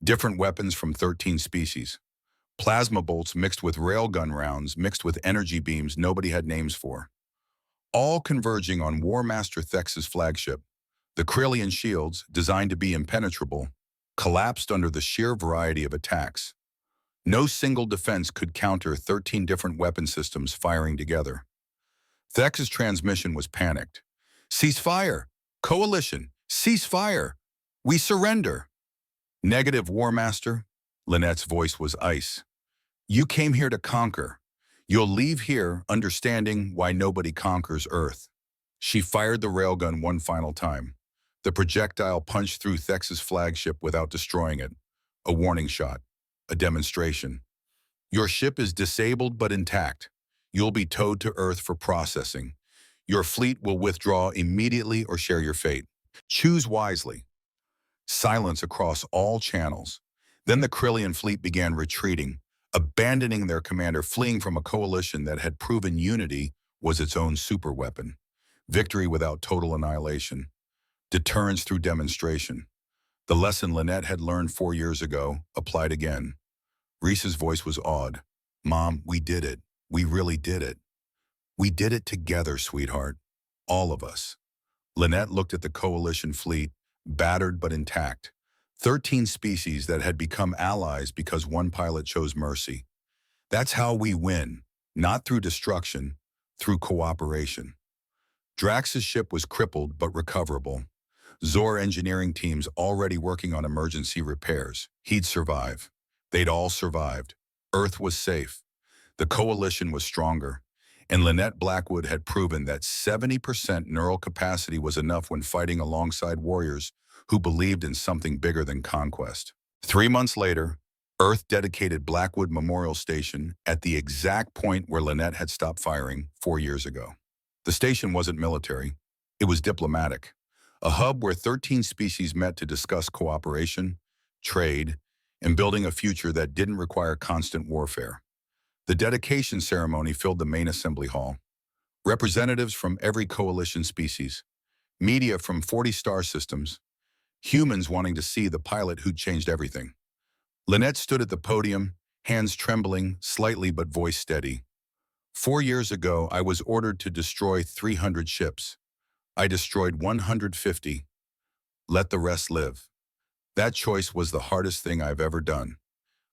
Different weapons from 13 species. Plasma bolts mixed with railgun rounds, mixed with energy beams nobody had names for. All converging on War Master Thex's flagship. The Krillian shields, designed to be impenetrable, collapsed under the sheer variety of attacks. No single defense could counter 13 different weapon systems firing together. Thex's transmission was panicked. Cease fire! Coalition! Cease fire! We surrender! Negative, War Master. Lynette's voice was ice. You came here to conquer. You'll leave here understanding why nobody conquers Earth. She fired the railgun one final time. The projectile punched through Thex's flagship without destroying it. A warning shot. A demonstration. Your ship is disabled but intact. You'll be towed to Earth for processing. Your fleet will withdraw immediately or share your fate. Choose wisely. Silence across all channels. Then the Krillian fleet began retreating, abandoning their commander, fleeing from a coalition that had proven unity was its own superweapon. Victory without total annihilation. Deterrence through demonstration. The lesson Lynette had learned 4 years ago applied again. Reese's voice was awed. Mom, we did it. We really did it. We did it together, sweetheart. All of us. Lynette looked at the coalition fleet, battered but intact. 13 species that had become allies because one pilot chose mercy. That's how we win, not through destruction, through cooperation. Drax's ship was crippled but recoverable. Zor engineering teams already working on emergency repairs. He'd survive. They'd all survived. Earth was safe. The coalition was stronger. And Lynette Blackwood had proven that 70% neural capacity was enough when fighting alongside warriors who believed in something bigger than conquest. 3 months later, Earth dedicated Blackwood Memorial Station at the exact point where Lynette had stopped firing 4 years ago. The station wasn't military. It was diplomatic. A hub where 13 species met to discuss cooperation, trade, and building a future that didn't require constant warfare. The dedication ceremony filled the main assembly hall. Representatives from every coalition species, media from 40 star systems, humans wanting to see the pilot who'd changed everything. Lynette stood at the podium, hands trembling slightly but voice steady. 4 years ago, I was ordered to destroy 300 ships. I destroyed 150. Let the rest live. That choice was the hardest thing I've ever done.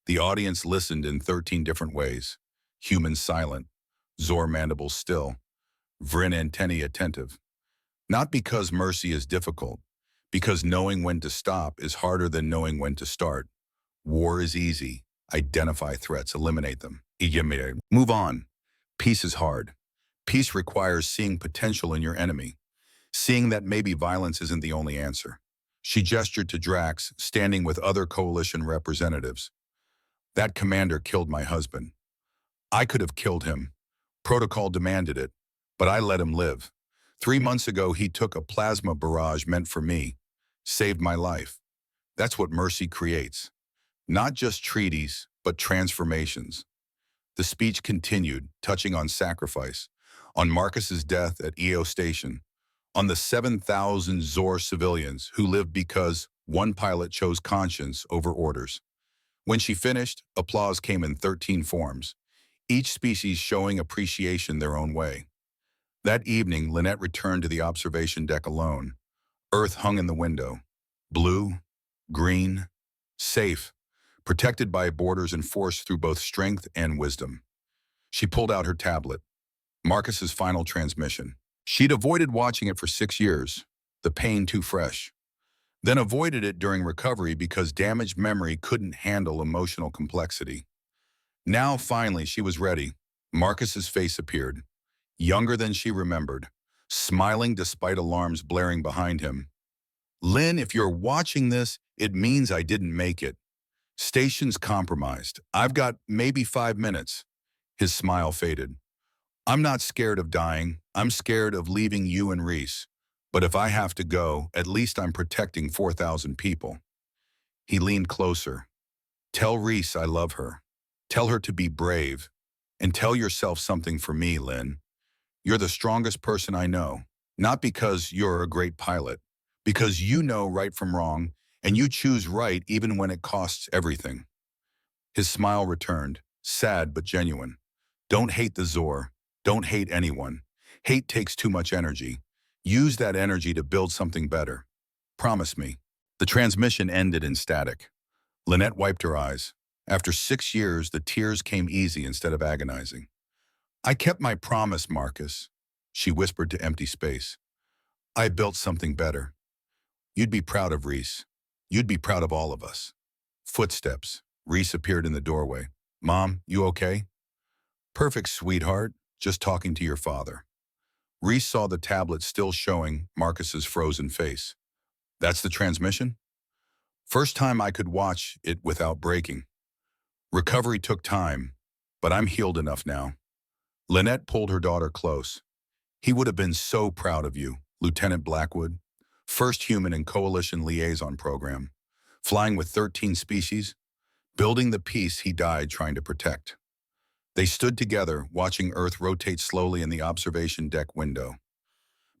The audience listened in 13 different ways. Humans silent, Zor mandibles still, Vryn antennae attentive. Not because mercy is difficult, because knowing when to stop is harder than knowing when to start. War is easy. Identify threats, eliminate them. Move on. Peace is hard. Peace requires seeing potential in your enemy, seeing that maybe violence isn't the only answer. She gestured to Drax, standing with other coalition representatives. That commander killed my husband. I could have killed him. Protocol demanded it, but I let him live. 3 months ago, he took a plasma barrage meant for me, saved my life. That's what mercy creates. Not just treaties, but transformations. The speech continued, touching on sacrifice, on Marcus's death at EO Station, on the 7,000 Zor civilians who lived because one pilot chose conscience over orders. When she finished, applause came in 13 forms, each species showing appreciation their own way. That evening, Lynette returned to the observation deck alone. Earth hung in the window. Blue, green, safe, protected by borders enforced through both strength and wisdom. She pulled out her tablet, Marcus's final transmission. She'd avoided watching it for 6 years, the pain too fresh. Then avoided it during recovery because damaged memory couldn't handle emotional complexity. Now, finally, she was ready. Marcus's face appeared, younger than she remembered, smiling despite alarms blaring behind him. Lynn, if you're watching this, it means I didn't make it. Station's compromised. I've got maybe 5 minutes. His smile faded. I'm not scared of dying. I'm scared of leaving you and Reese. But if I have to go, at least I'm protecting 4,000 people. He leaned closer. Tell Reese I love her. Tell her to be brave. And tell yourself something for me, Lynn. You're the strongest person I know. Not because you're a great pilot. Because you know right from wrong, and you choose right even when it costs everything. His smile returned, sad but genuine. Don't hate the Zor. Don't hate anyone. Hate takes too much energy. Use that energy to build something better. Promise me. The transmission ended in static. Lynette wiped her eyes. After 6 years, the tears came easy instead of agonizing. I kept my promise, Marcus, she whispered to empty space. I built something better. You'd be proud of Reese. You'd be proud of all of us. Footsteps. Reese appeared in the doorway. Mom, you okay? Perfect, sweetheart. Just talking to your father. Reese saw the tablet still showing Marcus's frozen face. That's the transmission? First time I could watch it without breaking. Recovery took time, but I'm healed enough now. Lynette pulled her daughter close. He would have been so proud of you, Lieutenant Blackwood, first human in Coalition Liaison Program, flying with 13 species, building the peace he died trying to protect. They stood together, watching Earth rotate slowly in the observation deck window.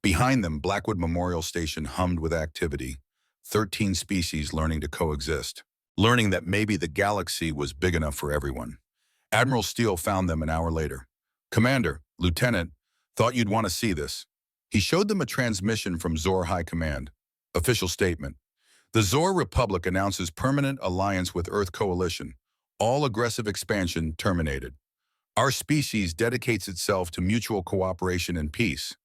Behind them, Blackwood Memorial Station hummed with activity, 13 species learning to coexist, learning that maybe the galaxy was big enough for everyone. Admiral Steele found them an hour later. Commander, Lieutenant, thought you'd want to see this. He showed them a transmission from Zor High Command. Official statement. The Zor Republic announces permanent alliance with Earth Coalition. All aggressive expansion terminated. Our species dedicates itself to mutual cooperation and peace.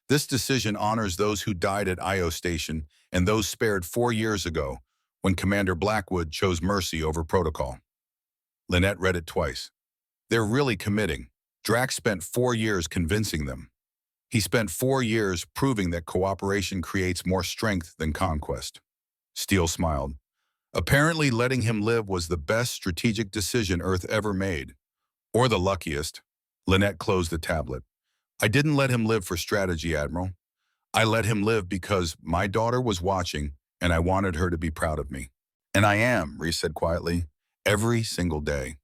This decision honors those who died at Io Station and those spared 4 years ago when Commander Blackwood chose mercy over protocol. Lynette read it twice. They're really committing. Drax spent 4 years convincing them. He spent 4 years proving that cooperation creates more strength than conquest. Steele smiled. Apparently, letting him live was the best strategic decision Earth ever made. Or the luckiest. Lynette closed the tablet. I didn't let him live for strategy, Admiral. I let him live because my daughter was watching and I wanted her to be proud of me. And I am, Reese said quietly, every single day.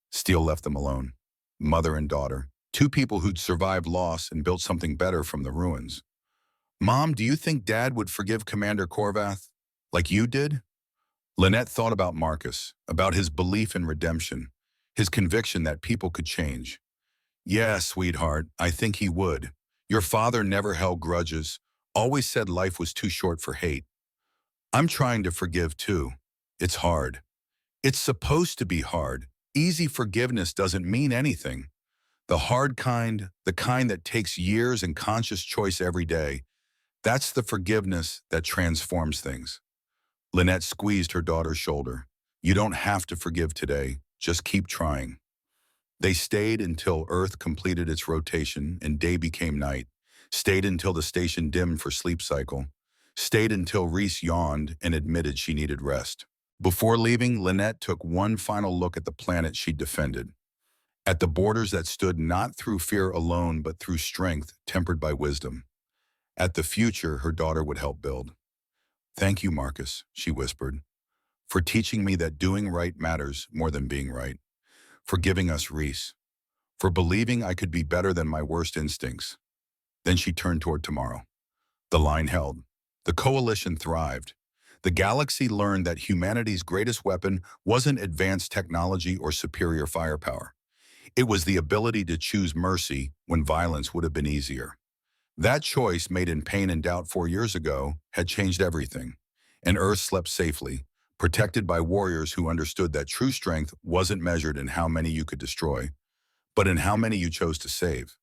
Steele left them alone. Mother and daughter, two people who'd survived loss and built something better from the ruins. Mom, do you think Dad would forgive Commander Korvath like you did? Lynette thought about Marcus, about his belief in redemption, his conviction that people could change. Yeah, sweetheart, I think he would. Your father never held grudges, always said life was too short for hate. I'm trying to forgive too. It's hard. It's supposed to be hard. Easy forgiveness doesn't mean anything. The hard kind, the kind that takes years and conscious choice every day, that's the forgiveness that transforms things. Lynette squeezed her daughter's shoulder. You don't have to forgive today. Just keep trying. They stayed until Earth completed its rotation and day became night, stayed until the station dimmed for sleep cycle, stayed until Reese yawned and admitted she needed rest. Before leaving, Lynette took one final look at the planet she'd defended, at the borders that stood not through fear alone but through strength tempered by wisdom, at the future her daughter would help build. Thank you, Marcus, she whispered, for teaching me that doing right matters more than being right, for giving us Reese, for believing I could be better than my worst instincts. Then she turned toward tomorrow. The line held. The coalition thrived. The galaxy learned that humanity's greatest weapon wasn't advanced technology or superior firepower. It was the ability to choose mercy when violence would have been easier. That choice, made in pain and doubt 4 years ago, had changed everything. And Earth slept safely, protected by warriors who understood that true strength wasn't measured in how many you could destroy, but in how many you chose to save.